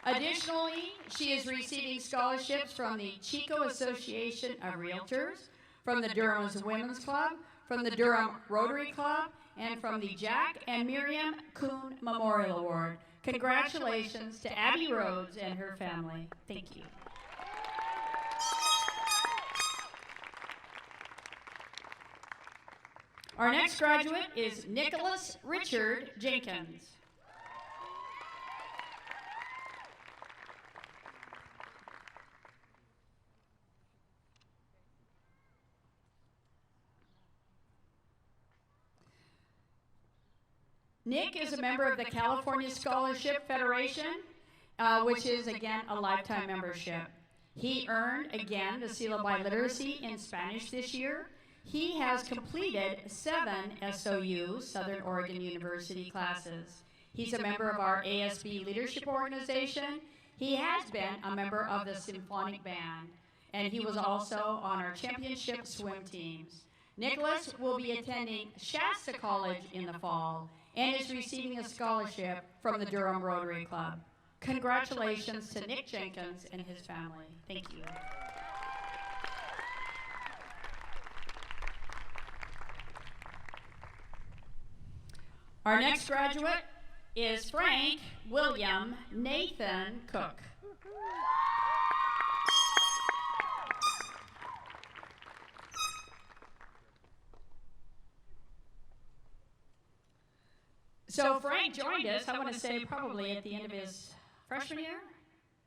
Additionally, she is receiving scholarships from the Chico Association of Realtors, from the Durham Women's Club, from the Durham Rotary Club, and from the Jack and Miriam Kuhn Memorial Award. Congratulations to Abby Rhodes and her family. Thank you. Our next graduate is Nicholas Richard Jenkins. Nick is a member of the California Scholarship Federation, which is, again, a lifetime membership. He earned, again, the Seal of Biliteracy in Spanish this year. He has completed 7 SOU, Southern Oregon University classes. He's a member of our ASB Leadership Organization. He has been a member of the Symphonic Band, and he was also on our championship swim teams. Nicholas will be attending Shasta College in the fall and is receiving a scholarship from the Durham Rotary Club. Congratulations to Nick Jenkins and his family. Thank you. Our next graduate is Frank William Nathan Cook. So Frank joined us, I want to say probably at the end of his freshman year?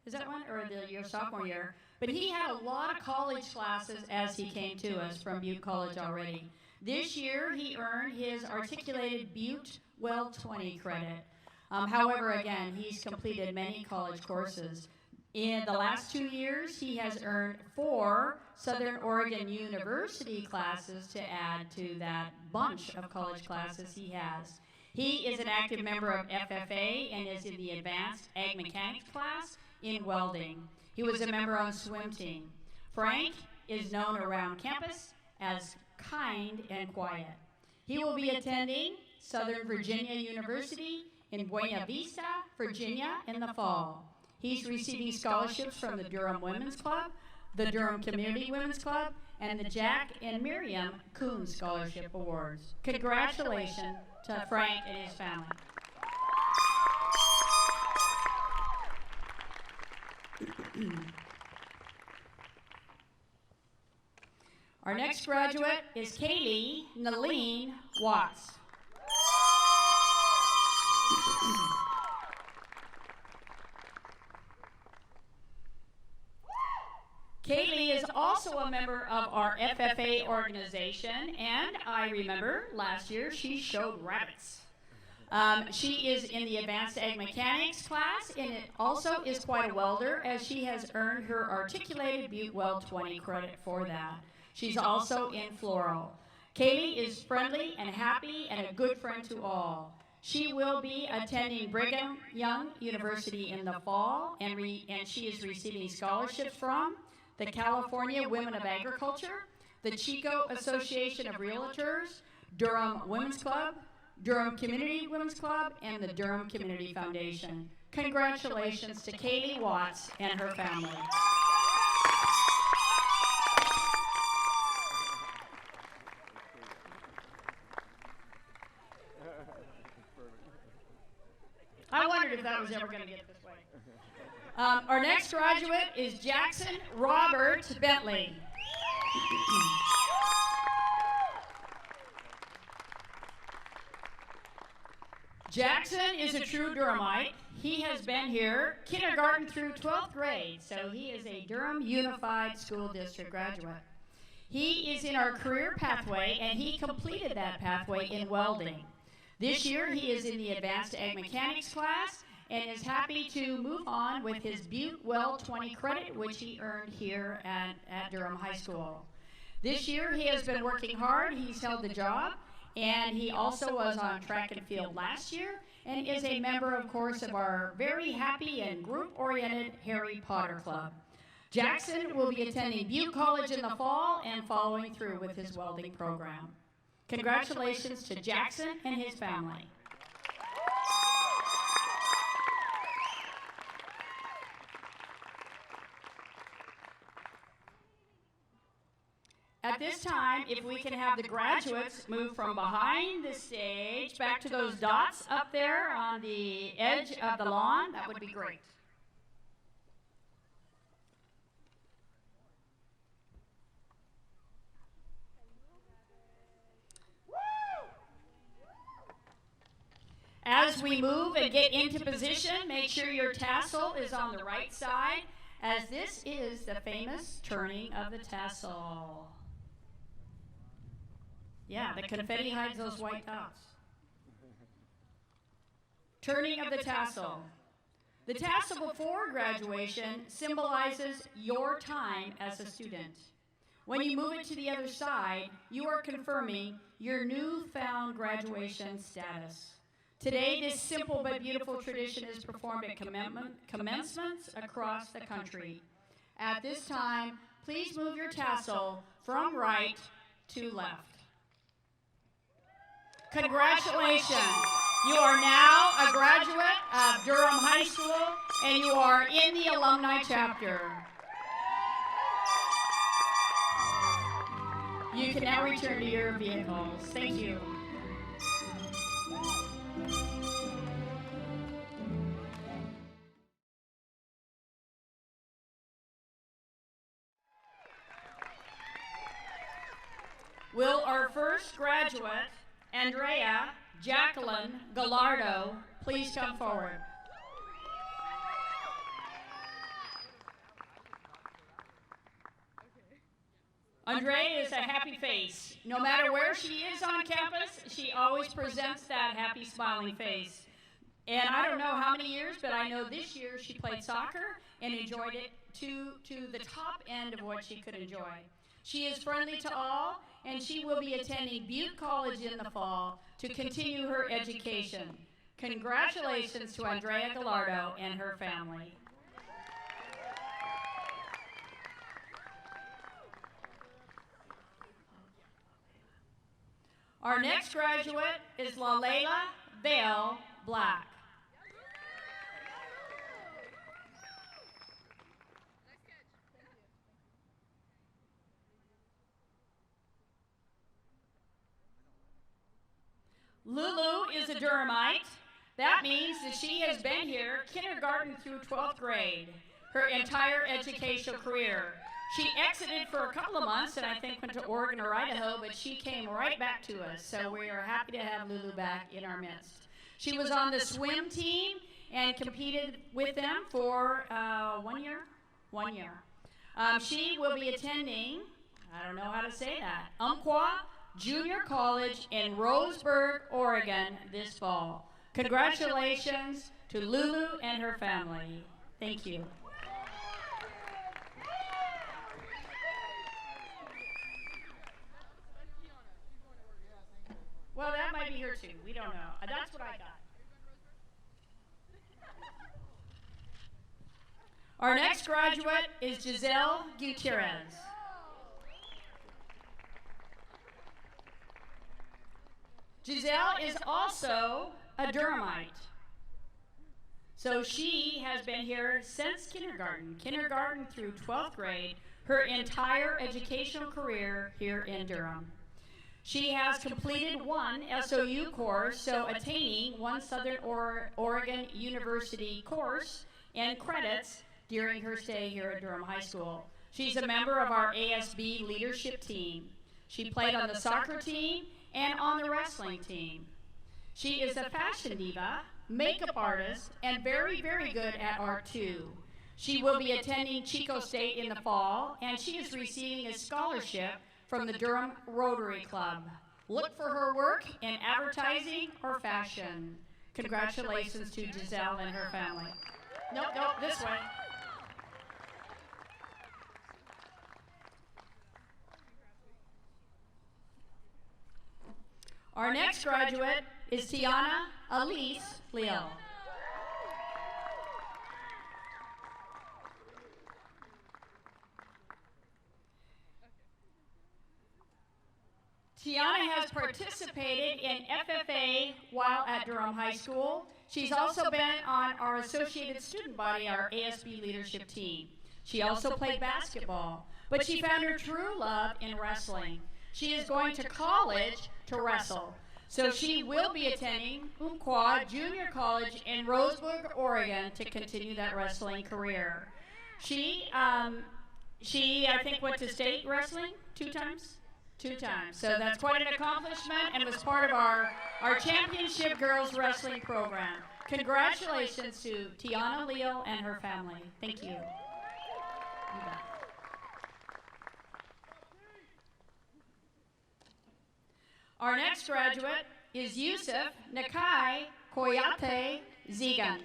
Is that one? Or the year sophomore year? But he had a lot of college classes as he came to us from Butte College already. This year, he earned his articulated Butte Weld 20 credit. However, again, he's completed many college courses. In the last 2 years, he has earned 4 Southern Oregon University classes to add to that bunch of college classes he has. He is an active member of FFA and is in the Advanced Ag Mechanics class in welding. He was a member on swim team. Frank is known around campus as kind and quiet. He will be attending Southern Virginia University in Buena Vista, Virginia in the fall. He's receiving scholarships from the Durham Women's Club, the Durham Community Women's Club, and the Jack and Miriam Kuhn Scholarship Awards. Congratulations to Frank and his family. Our next graduate is Kaylee Naleen Watts. Kaylee is also a member of our FFA organization, and I remember last year she showed rabbits. She is in the Advanced Ag Mechanics class, and it also is quite a welder, as she has earned her articulated Butte Weld 20 credit for that. She's also in floral. Kaylee is friendly and happy and a good friend to all. She will be attending Brigham Young University in the fall, and she is receiving scholarships from the California Women of Agriculture, the Chico Association of Realtors, Durham Women's Club, Durham Community Women's Club, and the Durham Community Foundation. Congratulations to Kaylee Watts and her family. I wondered if that was ever going to get this way. Our next graduate is Jackson Robert Bentley. Jackson is a true Durhamite. He has been here kindergarten through 12th grade, so he is a Durham Unified School District graduate. He is in our career pathway, and he completed that pathway in welding. This year, he is in the Advanced Ag Mechanics class and is happy to move on with his Butte Weld 20 credit, which he earned here at Durham High School. This year, he has been working hard. He's held the job, and he also was on track and field last year and is a member, of course, of our very happy and group-oriented Harry Potter Club. Jackson will be attending Butte College in the fall and following through with his welding program. Congratulations to Jackson and his family. At this time, if we can have the graduates move from behind the stage back to those dots up there on the edge of the lawn, that would be great. As we move and get into position, make sure your tassel is on the right side, as this is the famous turning of the tassel. Yeah, the confetti hides those white dots. Turning of the tassel. The tassel before graduation symbolizes your time as a student. When you move it to the other side, you are confirming your newfound graduation status. Today, this simple but beautiful tradition is performed at commencements across the country. At this time, please move your tassel from right to left. Congratulations! You are now a graduate of Durham High School, and you are in the alumni chapter. You can now return to your vehicles. Thank you. Will our first graduate Andrea Jacqueline Gallardo, please come forward. Andrea is a happy face. No matter where she is on campus, she always presents that happy, smiling face. And I don't know how many years, but I know this year she played soccer and enjoyed it to the top end of what she could enjoy. She is friendly to all, and she will be attending Butte College in the fall to continue her education. Congratulations to Andrea Gallardo and her family. Our next graduate is Lalela Bell Black. Lulu is a Durhamite. That means that she has been here kindergarten through 12th grade, her entire educational career. She exited for a couple of months and I think went to Oregon or Idaho, but she came right back to us. So we are happy to have Lulu back in our midst. She was on the swim team and competed with them for 1 year. 1 year. She will be attending, I don't know how to say that, Umpqua Junior College in Roseburg, Oregon this fall. Congratulations to Lulu and her family. Thank you. Well, that might be her too. We don't know. That's what I got. Our next graduate is Giselle Gutierrez. Giselle is also a Durhamite. So she has been here since kindergarten through 12th grade, her entire educational career here in Durham. She has completed one SOU course, so attaining one Southern Oregon University course and credits during her stay here at Durham High School. She's a member of our ASB leadership team. She played on the soccer team and on the wrestling team. She is a fashion diva, makeup artist, and very, very good at art too. She will be attending Chico State in the fall, and she is receiving a scholarship from the Durham Rotary Club. Look for her work in advertising or fashion. Congratulations to Giselle and her family. Nope, this way. Our next graduate is Tiana Elise Leal. Tiana has participated in FFA while at Durham High School. She's also been on our associated student body, our ASB leadership team. She also played basketball, but she found her true love in wrestling. She is going to college to wrestle. So she will be attending Umpqua Junior College in Roseburg, Oregon to continue that wrestling career. She I think, went to state wrestling 2 times? 2 times. So that's quite an accomplishment and was part of our championship girls wrestling program. Congratulations to Tiana Leal and her family. Thank you. Our next graduate is Yusuf Nakai Koyate Zigan.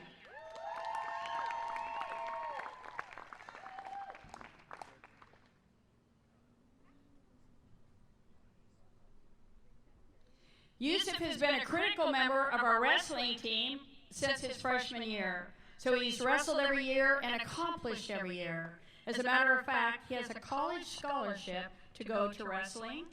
Yusuf has been a critical member of our wrestling team since his freshman year. So he's wrestled every year and accomplished every year. As a matter of fact, he has a college scholarship to go to wrestling,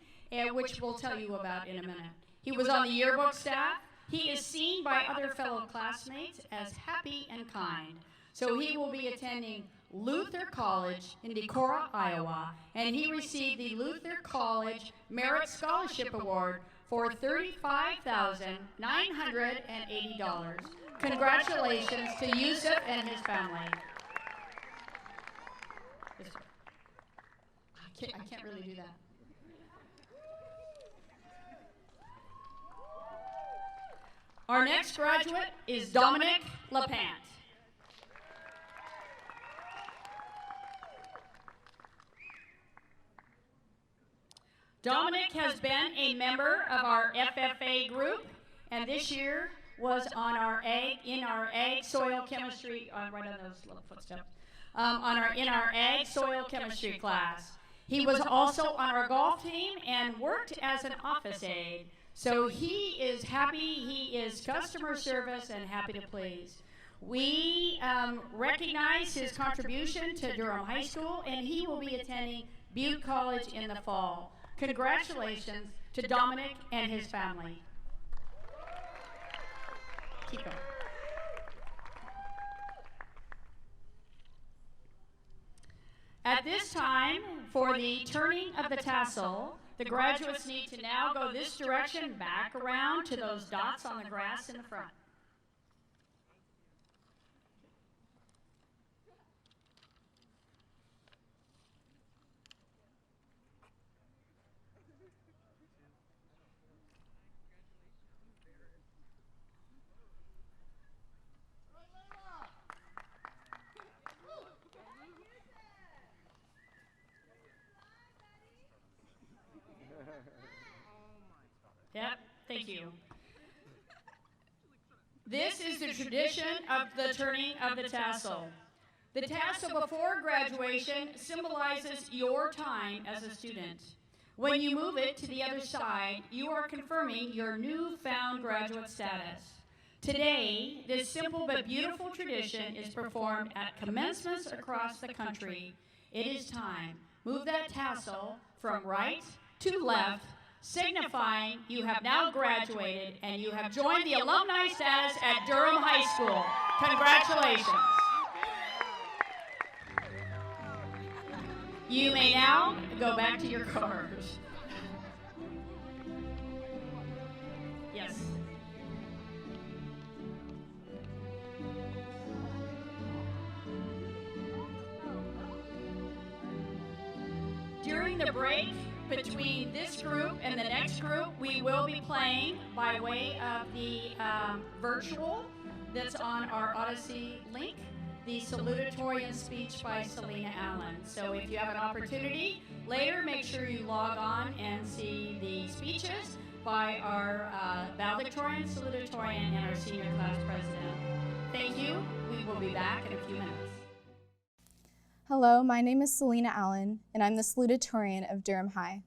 which we'll tell you about in a minute. He was on the yearbook staff. He is seen by other fellow classmates as happy and kind. So he will be attending Luther College in Decorah, Iowa, and he received the Luther College Merit Scholarship Award for $35,980. Congratulations to Yusuf and his family. I can't really do that. Our next graduate is Dominic LaPant. Dominic has been a member of our FFA group, and this year was on our ag soil chemistry, right on those little footsteps, in our ag soil chemistry class. He was also on our golf team and worked as an office aide. So he is happy, he is customer service and happy to please. We recognize his contribution to Durham High School, and he will be attending Butte College in the fall. Congratulations to Dominic and his family. Keep going. At this time, for the turning of the tassel, the graduates need to now go this direction, back around to those dots on the grass in the front. Yep, thank you. This is the tradition of the turning of the tassel. The tassel before graduation symbolizes your time as a student. When you move it to the other side, you are confirming your newfound graduate status. Today, this simple but beautiful tradition is performed at commencements across the country. It is time. Move that tassel from right to left, signifying you have now graduated and you have joined the alumni status at Durham High School. Congratulations. You may now go back to your cars. Yes. During the break between this group and the next group, we will be playing by way of the virtual that's on our Odyssey link, the salutatorian speech by Selena Allen. So if you have an opportunity later, make sure you log on and see the speeches by our valedictorian, salutatorian, and our senior class president. Thank you. We will be back in a few minutes. Hello, my name is Selena Allen, and I'm the salutatorian of Durham High.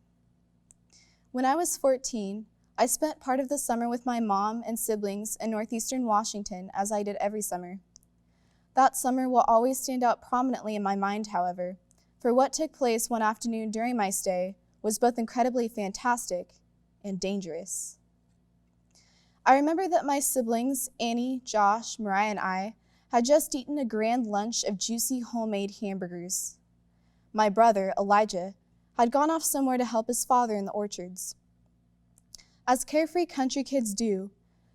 When I was 14, I spent part of the summer with my mom and siblings in northeastern Washington, as I did every summer. That summer will always stand out prominently in my mind, however, for what took place one afternoon during my stay was both incredibly fantastic and dangerous. I remember that my siblings, Annie, Josh, Mariah, and I, had just eaten a grand lunch of juicy homemade hamburgers. My brother, Elijah, had gone off somewhere to help his father in the orchards. As carefree country kids do,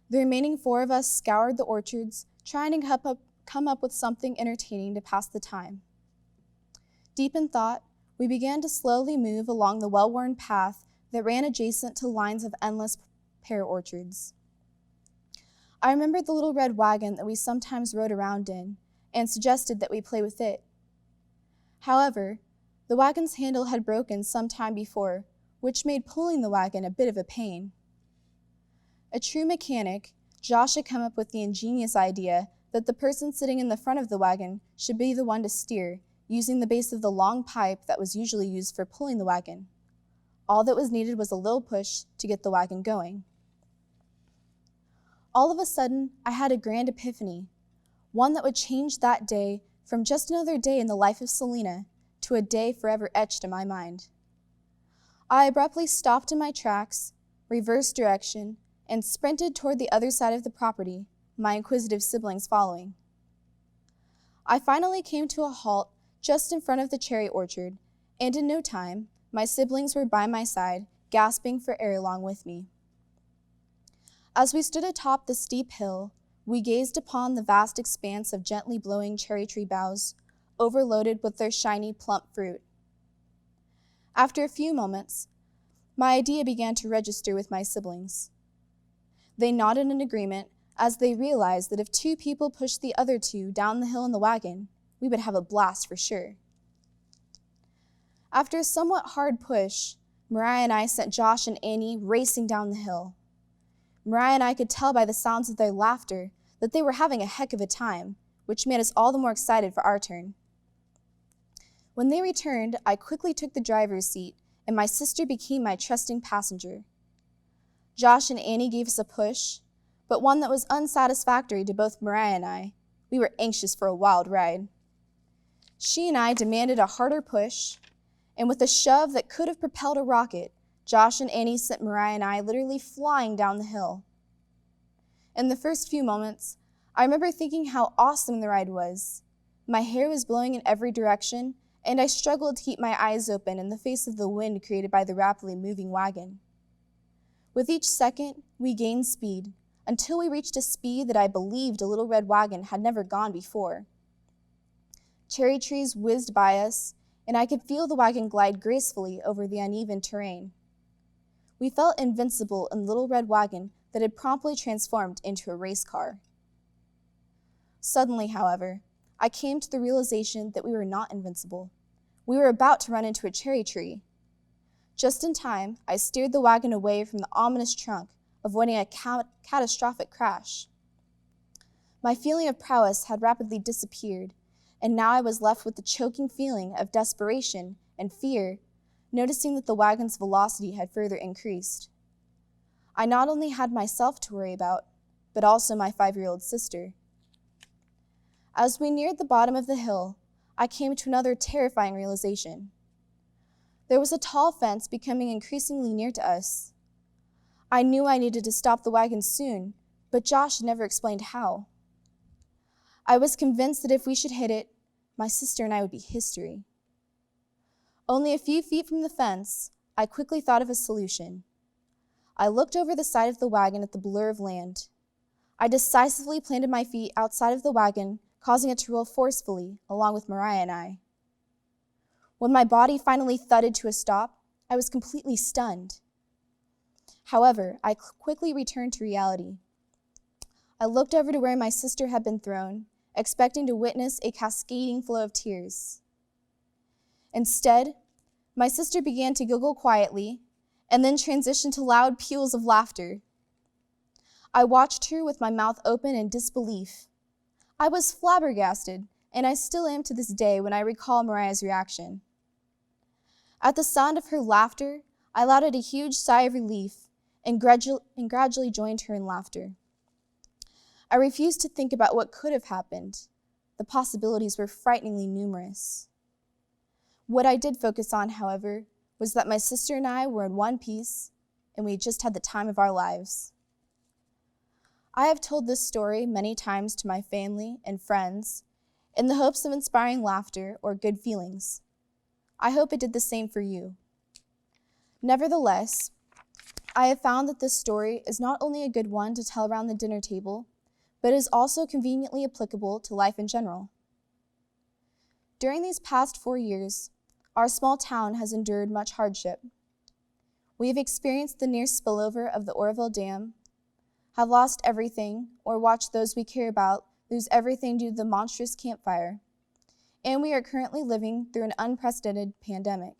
the remaining four of us scoured the orchards, trying to come up with something entertaining to pass the time. Deep in thought, we began to slowly move along the well-worn path that ran adjacent to lines of endless pear orchards. I remembered the little red wagon that we sometimes rode around in and suggested that we play with it. However, the wagon's handle had broken some time before, which made pulling the wagon a bit of a pain. A true mechanic, Josh had come up with the ingenious idea that the person sitting in the front of the wagon should be the one to steer, using the base of the long pipe that was usually used for pulling the wagon. All that was needed was a little push to get the wagon going. All of a sudden, I had a grand epiphany, one that would change that day from just another day in the life of Selena to a day forever etched in my mind. I abruptly stopped in my tracks, reversed direction, and sprinted toward the other side of the property, my inquisitive siblings following. I finally came to a halt just in front of the cherry orchard, and in no time, my siblings were by my side, gasping for air along with me. As we stood atop the steep hill, we gazed upon the vast expanse of gently blowing cherry tree boughs, overloaded with their shiny, plump fruit. After a few moments, my idea began to register with my siblings. They nodded in agreement as they realized that if 2 people pushed the other 2 down the hill in the wagon, we would have a blast for sure. After a somewhat hard push, Mariah and I sent Josh and Annie racing down the hill. Mariah and I could tell by the sounds of their laughter that they were having a heck of a time, which made us all the more excited for our turn. When they returned, I quickly took the driver's seat, and my sister became my trusting passenger. Josh and Annie gave us a push, but one that was unsatisfactory to both Mariah and I. We were anxious for a wild ride. She and I demanded a harder push, and with a shove that could have propelled a rocket, Josh and Annie sent Mariah and I literally flying down the hill. In the first few moments, I remember thinking how awesome the ride was. My hair was blowing in every direction, and I struggled to keep my eyes open in the face of the wind created by the rapidly moving wagon. With each second, we gained speed, until we reached a speed that I believed a little red wagon had never gone before. Cherry trees whizzed by us, and I could feel the wagon glide gracefully over the uneven terrain. We felt invincible in the little red wagon that had promptly transformed into a race car. Suddenly, however, I came to the realization that we were not invincible. We were about to run into a cherry tree. Just in time, I steered the wagon away from the ominous trunk, avoiding a catastrophic crash. My feeling of prowess had rapidly disappeared, and now I was left with the choking feeling of desperation and fear, noticing that the wagon's velocity had further increased. I not only had myself to worry about, but also my 5-year-old sister. As we neared the bottom of the hill, I came to another terrifying realization. There was a tall fence becoming increasingly near to us. I knew I needed to stop the wagon soon, but Josh never explained how. I was convinced that if we should hit it, my sister and I would be history. Only a few feet from the fence, I quickly thought of a solution. I looked over the side of the wagon at the blur of land. I decisively planted my feet outside of the wagon, causing it to roll forcefully, along with Mariah and I. When my body finally thudded to a stop, I was completely stunned. However, I quickly returned to reality. I looked over to where my sister had been thrown, expecting to witness a cascading flow of tears. Instead, my sister began to giggle quietly and then transitioned to loud peals of laughter. I watched her with my mouth open in disbelief. I was flabbergasted, and I still am to this day when I recall Mariah's reaction. At the sound of her laughter, I let out a huge sigh of relief and gradually joined her in laughter. I refused to think about what could have happened. The possibilities were frighteningly numerous. What I did focus on, however, was that my sister and I were in one piece, and we just had the time of our lives. I have told this story many times to my family and friends in the hopes of inspiring laughter or good feelings. I hope it did the same for you. Nevertheless, I have found that this story is not only a good one to tell around the dinner table, but is also conveniently applicable to life in general. During these past 4 years, our small town has endured much hardship. We have experienced the near spillover of the Oroville Dam, have lost everything or watched those we care about lose everything due to the monstrous campfire, and we are currently living through an unprecedented pandemic.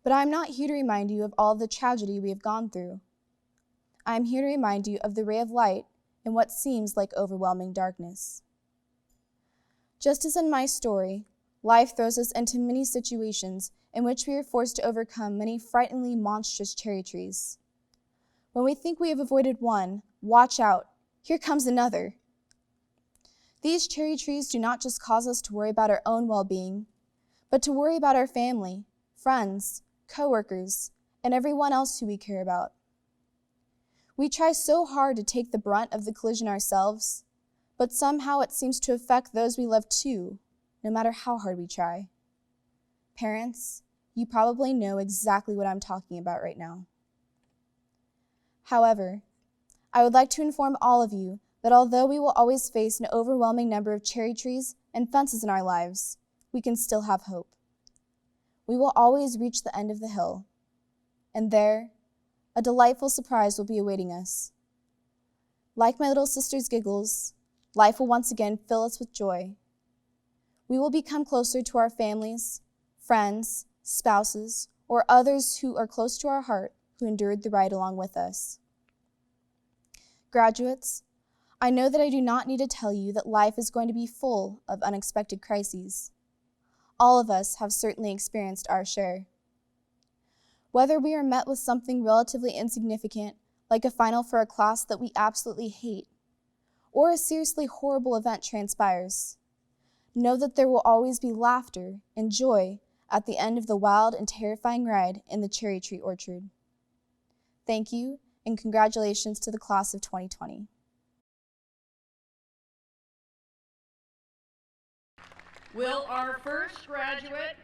But I am not here to remind you of all the tragedy we have gone through. I am here to remind you of the ray of light in what seems like overwhelming darkness. Just as in my story, life throws us into many situations in which we are forced to overcome many frighteningly monstrous cherry trees. When we think we have avoided one, watch out, here comes another. These cherry trees do not just cause us to worry about our own well-being, but to worry about our family, friends, coworkers, and everyone else who we care about. We try so hard to take the brunt of the collision ourselves, but somehow it seems to affect those we love too, no matter how hard we try. Parents, you probably know exactly what I'm talking about right now. However, I would like to inform all of you that although we will always face an overwhelming number of cherry trees and fences in our lives, we can still have hope. We will always reach the end of the hill, and there, a delightful surprise will be awaiting us. Like my little sister's giggles, life will once again fill us with joy. We will become closer to our families, friends, spouses, or others who are close to our heart who endured the ride along with us. Graduates, I know that I do not need to tell you that life is going to be full of unexpected crises. All of us have certainly experienced our share. Whether we are met with something relatively insignificant, like a final for a class that we absolutely hate, or a seriously horrible event transpires, know that there will always be laughter and joy at the end of the wild and terrifying ride in the cherry tree orchard. Thank you, and congratulations to the class of 2020. Will our first graduate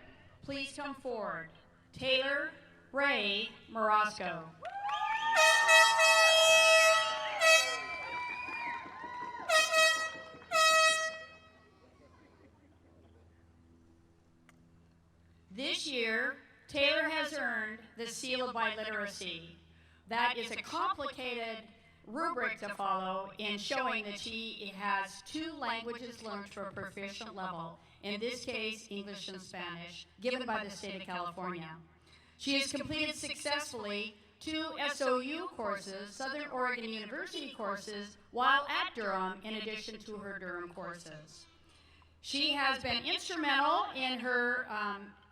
please come forward? Taylor Ray Morosco. This year, Taylor has earned the Seal of Biliteracy. That is a complicated rubric to follow in showing that she has 2 languages learned to a proficient level, in this case, English and Spanish, given by the state of California. She has completed successfully 2 SOU courses, Southern Oregon University courses, while at Durham, in addition to her Durham courses. She has been instrumental in her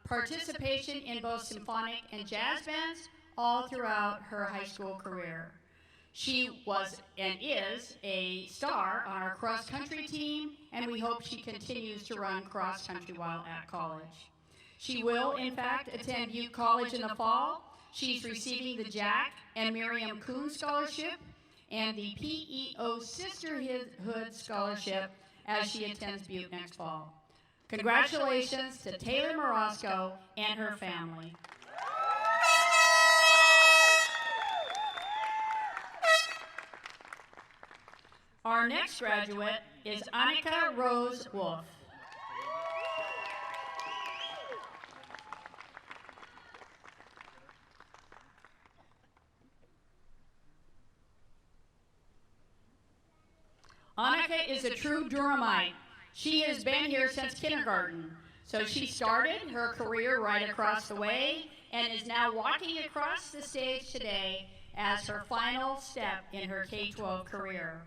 participation in both symphonic and jazz bands all throughout her high school career. She was and is a star on our cross-country team, and we hope she continues to run cross-country while at college. She will, in fact, attend Butte College in the fall. She's receiving the Jack and Miriam Kuhn Scholarship and the PEO Sisterhood Scholarship as she attends Butte next fall. Congratulations to Taylor Morosco and her family. Our next graduate is Annika Rose Wolf. Annika is a true Durhamite. She has been here since kindergarten. So she started her career right across the way and is now walking across the stage today as her final step in her K-12 career.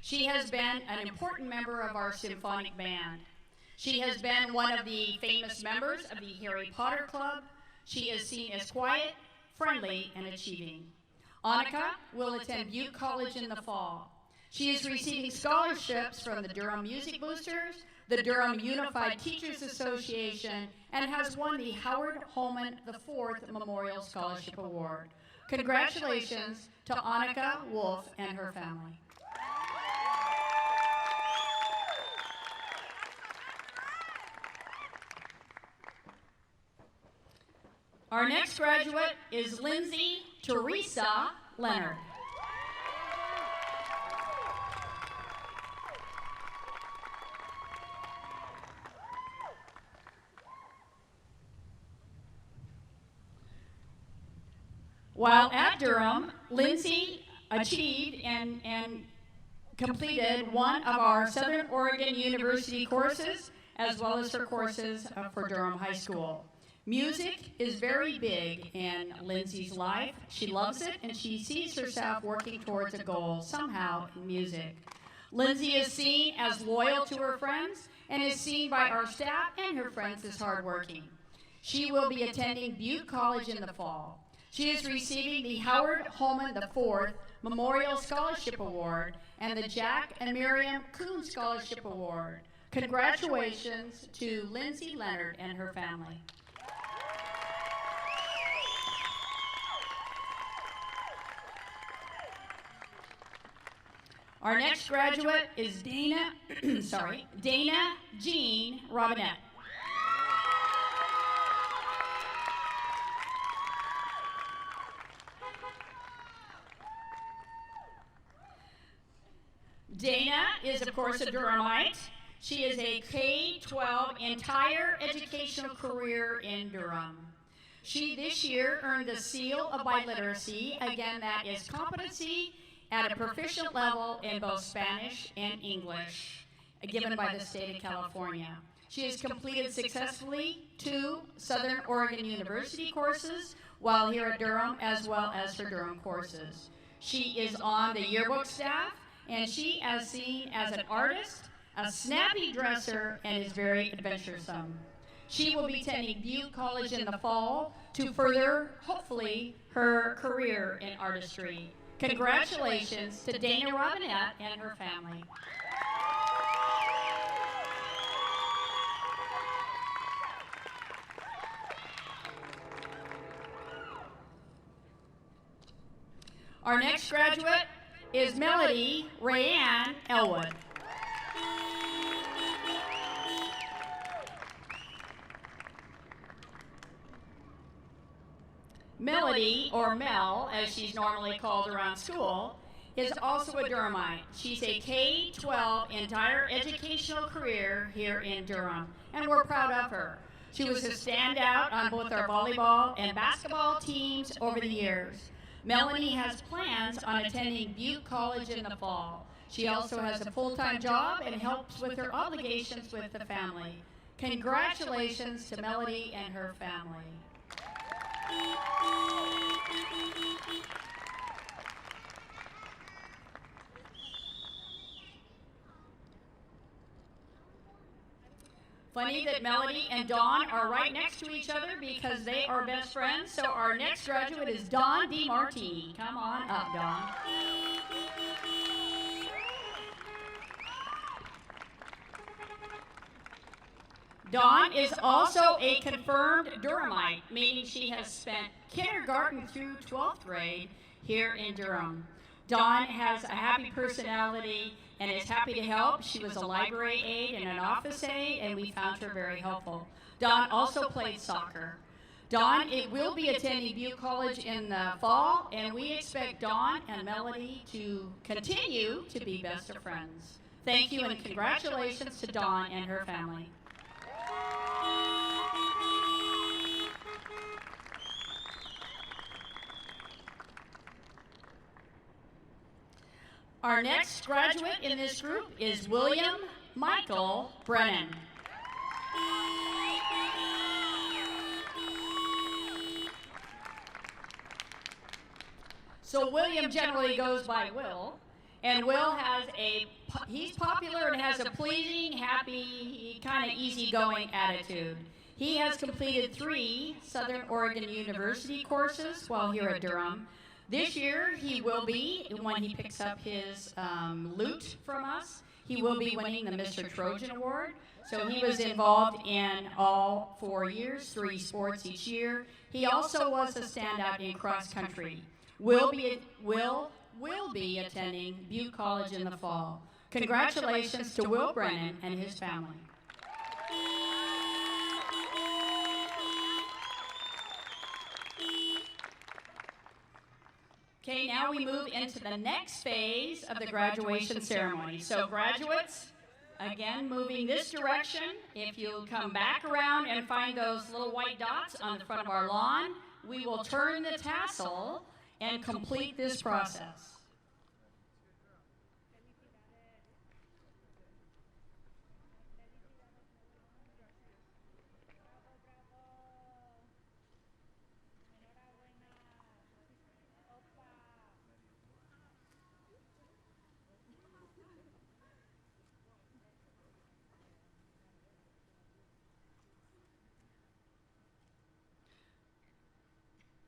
She has been an important member of our symphonic band. She has been one of the famous members of the Harry Potter Club. She is seen as quiet, friendly, and achieving. Annika will attend Butte College in the fall. She is receiving scholarships from the Durham Music Boosters, the Durham Unified Teachers Association, and has won the Howard Holman IV Memorial Scholarship Award. Congratulations to Annika Wolf and her family. Our next graduate is Lindsay Teresa Leonard. While at Durham, Lindsay achieved and completed one of our Southern Oregon University courses, as well as her courses for Durham High School. Music is very big in Lindsay's life. She loves it, and she sees herself working towards a goal somehow in music. Lindsay is seen as loyal to her friends and is seen by our staff and her friends as hardworking. She will be attending Butte College in the fall. She is receiving the Howard Holman IV Memorial Scholarship Award and the Jack and Miriam Kuhn Scholarship Award. Congratulations to Lindsay Leonard and her family. Our next graduate is Dana Jean Robinette. Dana is, of course, a Durhamite. She is a K-12 entire educational career in Durham. She this year earned the Seal of Biliteracy. Again, that is competency at a proficient level in both Spanish and English, given by the state of California. She has completed successfully 2 Southern Oregon University courses while here at Durham, as well as her Durham courses. She is on the yearbook staff, and she is seen as an artist, a snappy dresser, and is very adventuresome. She will be attending Butte College in the fall to further, hopefully, her career in artistry. Congratulations to Dana Robinette and her family. Our next graduate is Melody Rayanne Elwood. Melody, or Mel, as she's normally called around school, is also a Durhamite. She's a K-12 entire educational career here in Durham, and we're proud of her. She was a standout on both our volleyball and basketball teams over the years. Melanie has plans on attending Butte College in the fall. She also has a full-time job and helps with her obligations with the family. Congratulations to Melody and her family. Funny that Melody and Dawn are right next to each other because they are best friends. So our next graduate is Dawn DiMartini. Come on up, Dawn. Dawn is also a confirmed Durhamite, meaning she has spent kindergarten through 12th grade here in Durham. Dawn has a happy personality and is happy to help. She was a library aide and an office aide, and we found her very helpful. Dawn also played soccer. Dawn will be attending Butte College in the fall, and we expect Dawn and Melody to continue to be best of friends. Thank you, and congratulations to Dawn and her family. Our next graduate in this group is William Michael Brennan. So William generally goes by Will, and Will he's popular and has a pleasing, happy, kind of easygoing attitude. He has completed 3 Southern Oregon University courses while here at Durham. This year, he will be, when he picks up his loot from us, he will be winning the Mr. Trojan Award. So he was involved in all 4 years, 3 sports each year. He also was a standout in cross country. Will be attending Butte College in the fall. Congratulations to Will Brennan and his family. Okay, now we move into the next phase of the graduation ceremony. So graduates, again, moving this direction. If you'll come back around and find those little white dots on the front of our lawn, we will turn the tassel and complete this process.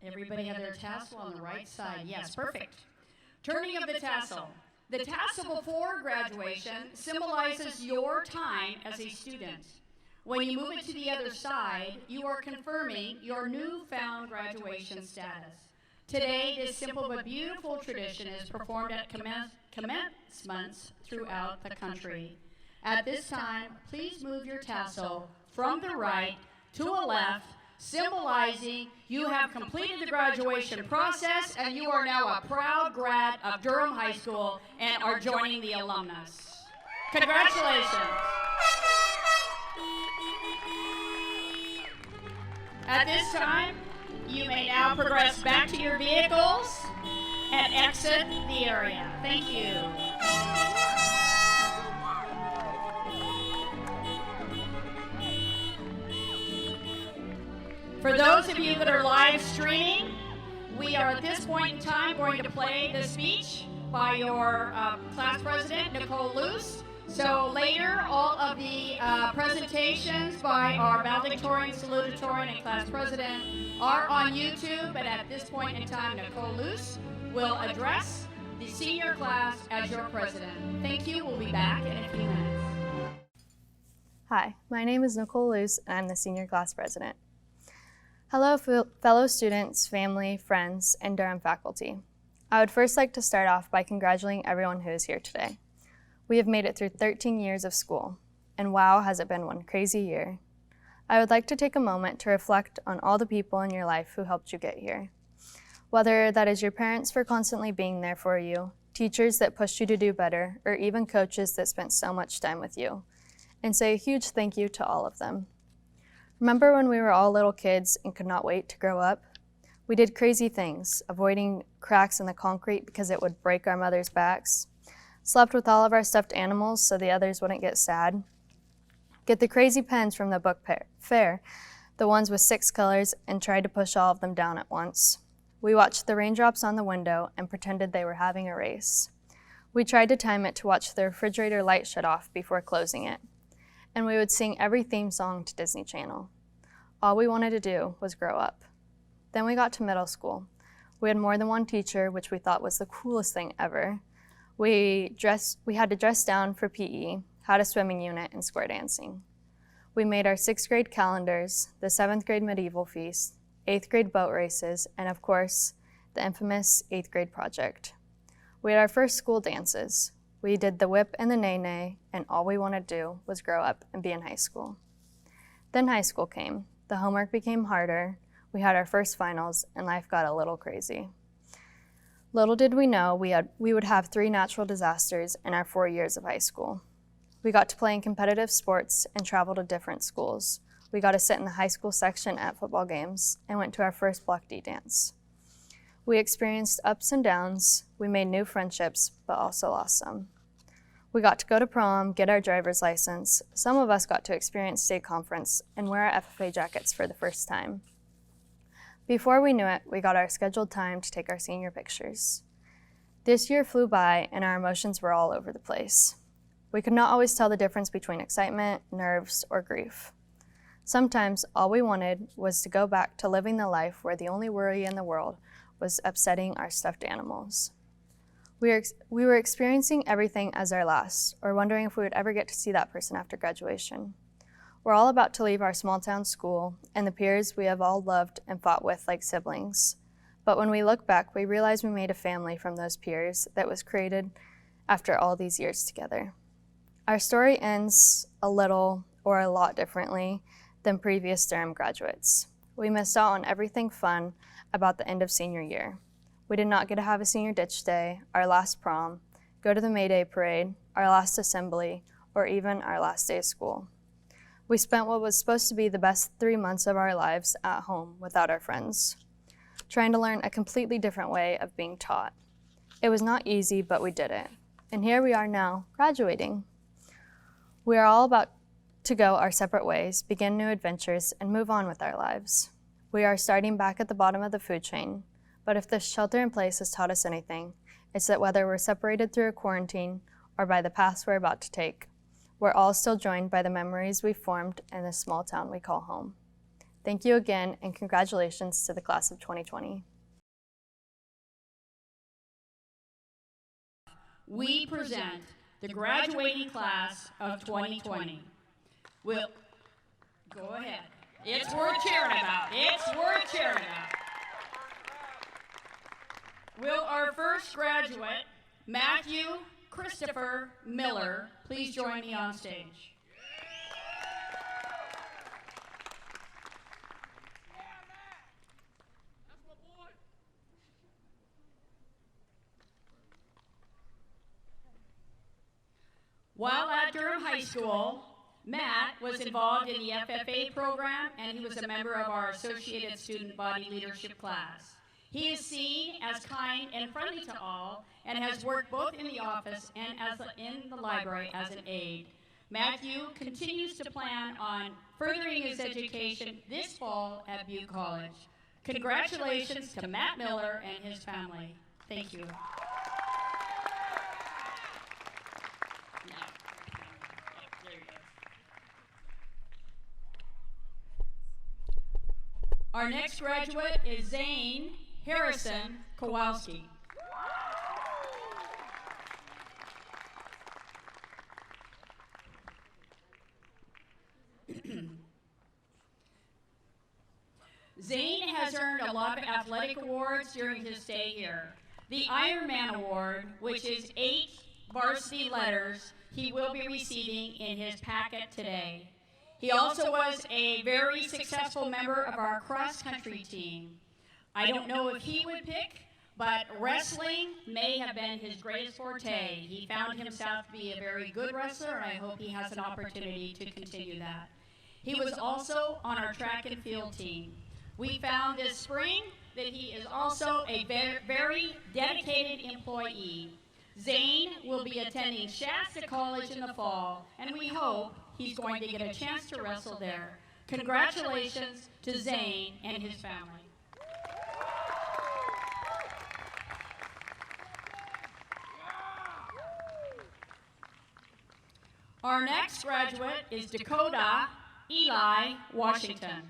Everybody have their tassel on the right side. Yes, perfect. Turning of the tassel. The tassel before graduation symbolizes your time as a student. When you move it to the other side, you are confirming your newfound graduation status. Today, this simple but beautiful tradition is performed at commencements throughout the country. At this time, please move your tassel from the right to a left, symbolizing you have completed the graduation process and you are now a proud grad of Durham High School and are joining the alumnus. Congratulations. At this time, you may now progress back to your vehicles and exit the area. Thank you. For those of you that are live streaming, we are at this point in time going to play the speech by your class president, Nicole Luce. So later, all of the presentations by our valedictorian, salutatorian, and class president are on YouTube. And at this point in time, Nicole Luce will address the senior class as your president. Thank you. We'll be back in a few minutes. Hi, my name is Nicole Luce, and I'm the senior class president. Hello, fellow students, family, friends, and Durham faculty. I would first like to start off by congratulating everyone who is here today. We have made it through 13 years of school, and wow, has it been one crazy year. I would like to take a moment to reflect on all the people in your life who helped you get here. Whether that is your parents for constantly being there for you, teachers that pushed you to do better, or even coaches that spent so much time with you. And say a huge thank you to all of them. Remember when we were all little kids and could not wait to grow up? We did crazy things, avoiding cracks in the concrete because it would break our mother's backs, slept with all of our stuffed animals so the others wouldn't get sad, get the crazy pens from the book fair, the ones with 6 colors, and tried to push all of them down at once. We watched the raindrops on the window and pretended they were having a race. We tried to time it to watch the refrigerator light shut off before closing it. And we would sing every theme song to Disney Channel. All we wanted to do was grow up. Then we got to middle school. We had more than one teacher, which we thought was the coolest thing ever. We had to dress down for PE, had a swimming unit, and square dancing. We made our 6th grade calendars, the 7th grade medieval feast, 8th grade boat races, and of course, the infamous 8th grade project. We had our first school dances. We did the whip and the nay-nay, and all we wanted to do was grow up and be in high school. Then high school came. The homework became harder. We had our first finals, and life got a little crazy. Little did we know we would have 3 natural disasters in our 4 years of high school. We got to play in competitive sports and travel to different schools. We got to sit in the high school section at football games and went to our first Block D dance. We experienced ups and downs. We made new friendships, but also lost some. We got to go to prom, get our driver's license. Some of us got to experience state conference and wear our FFA jackets for the first time. Before we knew it, we got our scheduled time to take our senior pictures. This year flew by and our emotions were all over the place. We could not always tell the difference between excitement, nerves, or grief. Sometimes all we wanted was to go back to living the life where the only worry in the world was upsetting our stuffed animals. We were experiencing everything as our last, or wondering if we would ever get to see that person after graduation. We're all about to leave our small town school and the peers we have all loved and fought with like siblings. But when we look back, we realize we made a family from those peers that was created after all these years together. Our story ends a little or a lot differently than previous Durham graduates. We missed out on everything fun about the end of senior year. We did not get to have a senior ditch day, our last prom, go to the May Day parade, our last assembly, or even our last day of school. We spent what was supposed to be the best 3 months of our lives at home without our friends, trying to learn a completely different way of being taught. It was not easy, but we did it. And here we are now, graduating. We are all about to go our separate ways, begin new adventures, and move on with our lives. We are starting back at the bottom of the food chain, but if this shelter in place has taught us anything, it's that whether we're separated through a quarantine or by the paths we're about to take, we're all still joined by the memories we formed in this small town we call home. Thank you again, and congratulations to the class of 2020. We present the graduating class of 2020. Will, go ahead. It's worth cheering about. It's worth cheering about. Will our first graduate, Matthew Christopher Miller, please join me on stage? While at Durham High School, Matt was involved in the FFA program, and he was a member of our Associated Student Body Leadership class. He is seen as kind and friendly to all and has worked both in the office and in the library as an aide. Matthew continues to plan on furthering his education this fall at Butte College. Congratulations to Matt Miller and his family. Thank you. Our next graduate is Zane Harrison Kowalski. Zane has earned a lot of athletic awards during his stay here. The Ironman Award, which is 8 varsity letters, he will be receiving in his packet today. He also was a very successful member of our cross-country team. I don't know if he would pick, but wrestling may have been his greatest forte. He found himself to be a very good wrestler, and I hope he has an opportunity to continue that. He was also on our track and field team. We found this spring that he is also a very dedicated employee. Zane will be attending Shasta College in the fall, and we hope he's going to get a chance to wrestle there. Congratulations to Zane and his family. Our next graduate is Dakota Eli Washington.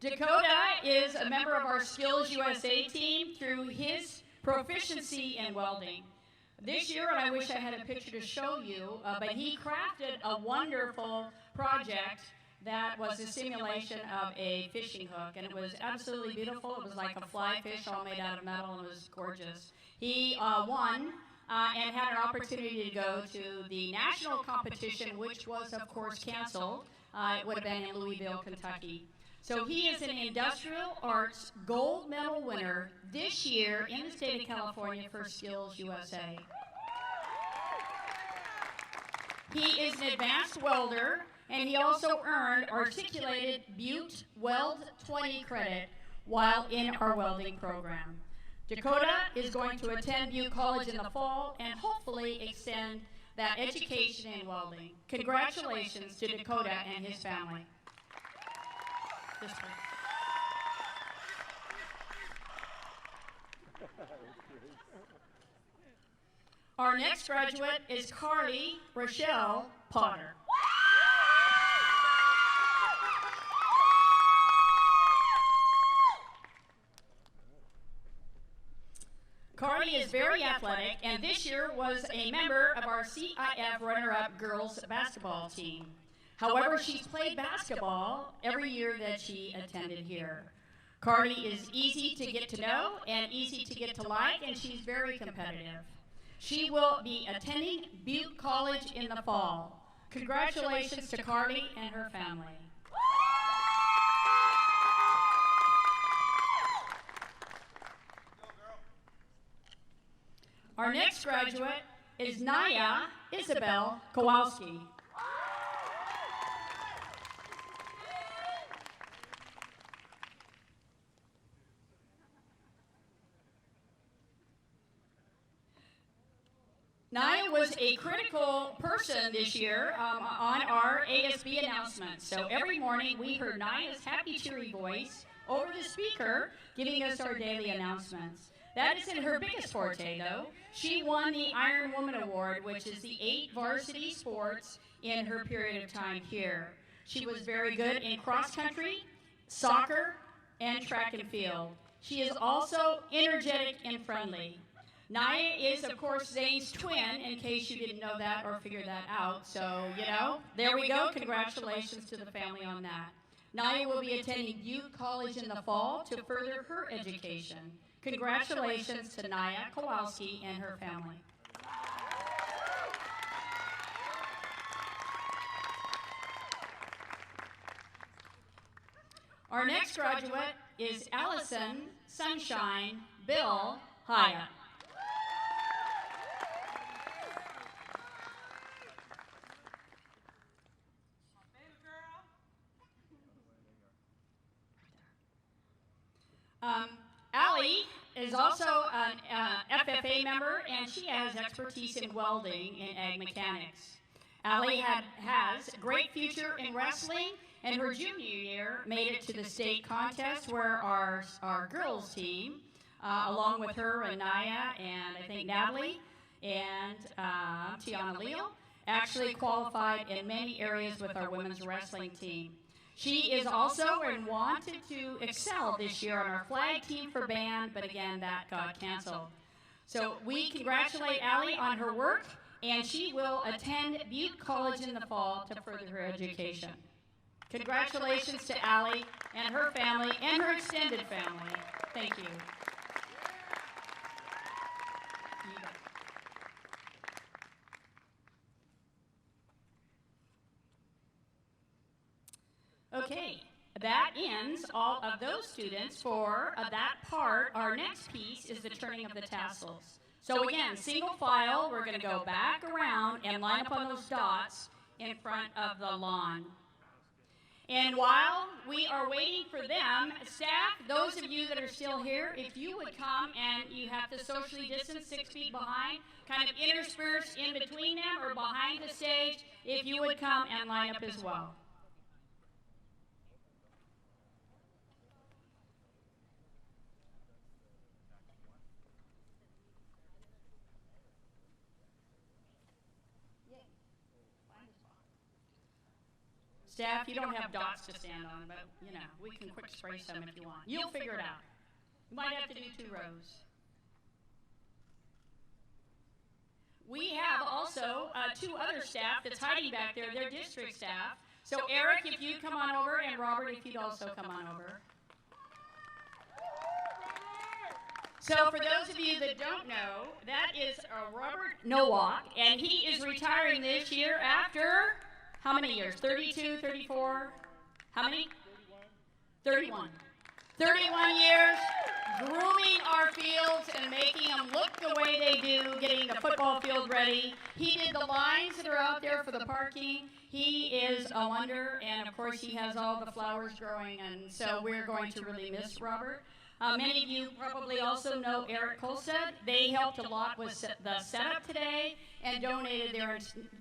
Dakota is a member of our Skills USA team through his proficiency in welding. This year, and I wish I had a picture to show you, but he crafted a wonderful project that was a simulation of a fishing hook, and it was absolutely beautiful. It was like a fly fish all made out of metal, and it was gorgeous. He won and had an opportunity to go to the national competition, which was, of course, canceled. It would have been in Louisville, Kentucky. So he is an industrial arts gold medal winner this year in the state of California for Skills USA. He is an advanced welder, and he also earned articulated Butte Weld 20 credit while in our welding program. Dakota is going to attend Butte College in the fall and hopefully extend that education in welding. Congratulations to Dakota and his family. This way. Our next graduate is Carly Rochelle Potter. Carly is very athletic, and this year was a member of our CIF runner-up girls basketball team. However, she's played basketball every year that she attended here. Carly is easy to get to know and easy to get to like, and she's very competitive. She will be attending Butte College in the fall. Congratulations to Carly and her family. Our next graduate is Naya Isabel Kowalski. Naya was a critical person this year on our ASB announcements. So every morning we heard Naya's happy, cheery voice over the speaker giving us our daily announcements. That isn't her biggest forte, though. She won the Iron Woman Award, which is the 8 varsity sports in her period of time here. She was very good in cross country, soccer, and track and field. She is also energetic and friendly. Naya is, of course, Zane's twin, in case you didn't know that or figure that out. So, you know, there we go. Congratulations to the family on that. Naya will be attending Butte College in the fall to further her education. Congratulations to Naya Kowalski and her family. Our next graduate is Allison Sunshine Bill Hyatt. Allie is also an FFA member, and she has expertise in welding and ag mechanics. Allie has a great future in wrestling, and her junior year made it to the state contest where our girls team, along with her and Naya and I think Natalie and Tiana Leal, actually qualified in many areas with our women's wrestling team. She is also and wanted to excel this year on our flag team for band, but again, that got canceled. So we congratulate Allie on her work, and she will attend Butte College in the fall to further her education. Congratulations to Allie and her family and her extended family. Thank you. Okay, that ends all of those students for that part. Our next piece is the turning of the tassels. So again, single file, we're going to go back around and line up on those dots in front of the lawn. And while we are waiting for them, staff, those of you that are still here, if you would come, and you have to socially distance 6 feet behind, kind of intersperse in between them or behind the stage, if you would come and line up as well. Staff, you don't have dots to stand on, but, you know, we can quick spray some if you want. You'll figure it out. You might have to do 2 rows. We have also 2 other staff that's hiding back there. They're district staff. So Eric, if you'd come on over, and Robert, if you'd also come on over. So for those of you that don't know, that is Robert Nowak, and he is retiring this year after... How many years? 32, 34? How many? 31. 31 years grooming our fields and making them look the way they do, getting the football field ready. He did the lines that are out there for the parking. He is a wonder, and of course he has all the flowers growing, and so we're going to really miss Robert. Many of you probably also know Eric Colstead. They helped a lot with the setup today and donated their,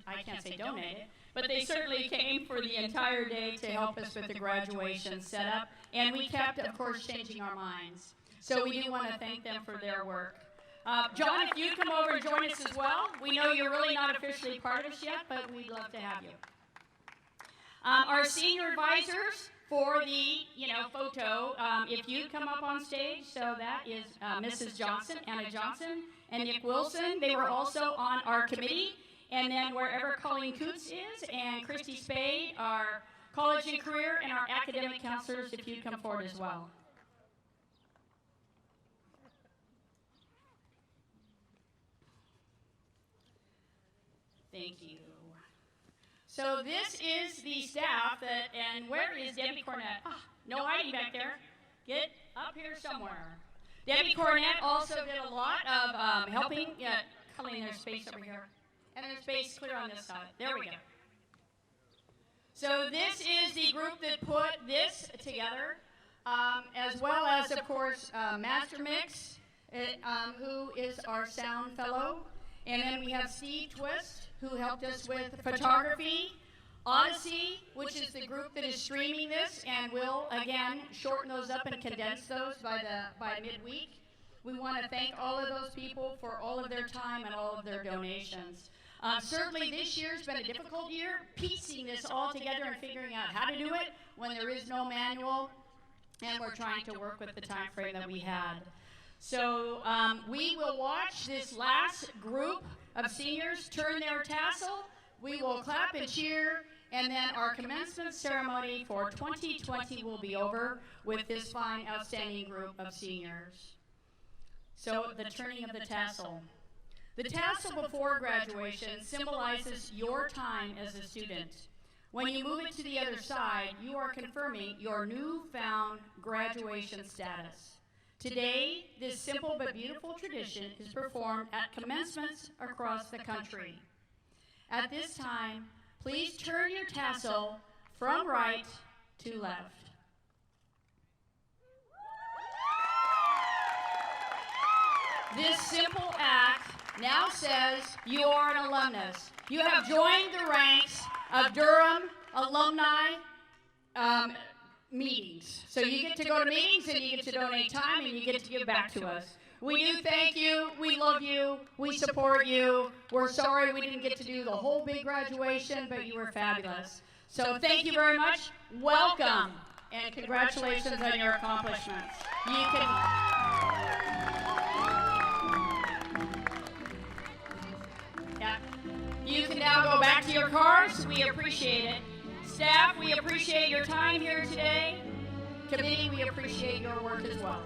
I can't say donated, but they certainly came for the entire day to help us with the graduation setup. And we kept, of course, changing our minds. So we do want to thank them for their work. John, if you'd come over and join us as well. We know you're really not officially part of us yet, but we'd love to have you. Our senior advisors for the, photo, if you'd come up on stage, so that is Mrs. Johnson, Anna Johnson, and Nick Wilson. They were also on our committee. And then wherever Colleen Coots is, and Christy Spade, our college and career, and our academic counselors, if you'd come forward as well. Thank you. So this is the staff that, and where is Debbie Cornett? Oh, no hiding back there. Get up here somewhere. Debbie Cornett also did a lot of helping. Colleen, there's space over here. And there's space clear on this side. There we go. So this is the group that put this together, as well as, of course, Master Mix, who is our sound fellow. And then we have Steve Twist, who helped us with photography. Odyssey, which is the group that is streaming this, and will, again, shorten those up and condense those by midweek. We want to thank all of those people for all of their time and all of their donations. Certainly this year's been a difficult year, piecing this all together and figuring out how to do it when there is no manual, and we're trying to work with the time frame that we had. So we will watch this last group of seniors turn their tassel. We will clap and cheer, and then our commencement ceremony for 2020 will be over with this fine, outstanding group of seniors. So the turning of the tassel. The tassel before graduation symbolizes your time as a student. When you move it to the other side, you are confirming your newfound graduation status. Today, this simple but beautiful tradition is performed at commencements across the country. At this time, please turn your tassel from right to left. This simple act now says you are an alumnus. You have joined the ranks of Durham alumni meetings. So you get to go to meetings and you get to donate time and you get to give back to us. We do thank you. We love you. We support you. We're sorry we didn't get to do the whole big graduation, but you were fabulous. So thank you very much. Welcome and congratulations on your accomplishments. You can now go back to your cars. We appreciate it. Staff, we appreciate your time here today. Committee, we appreciate your work as well.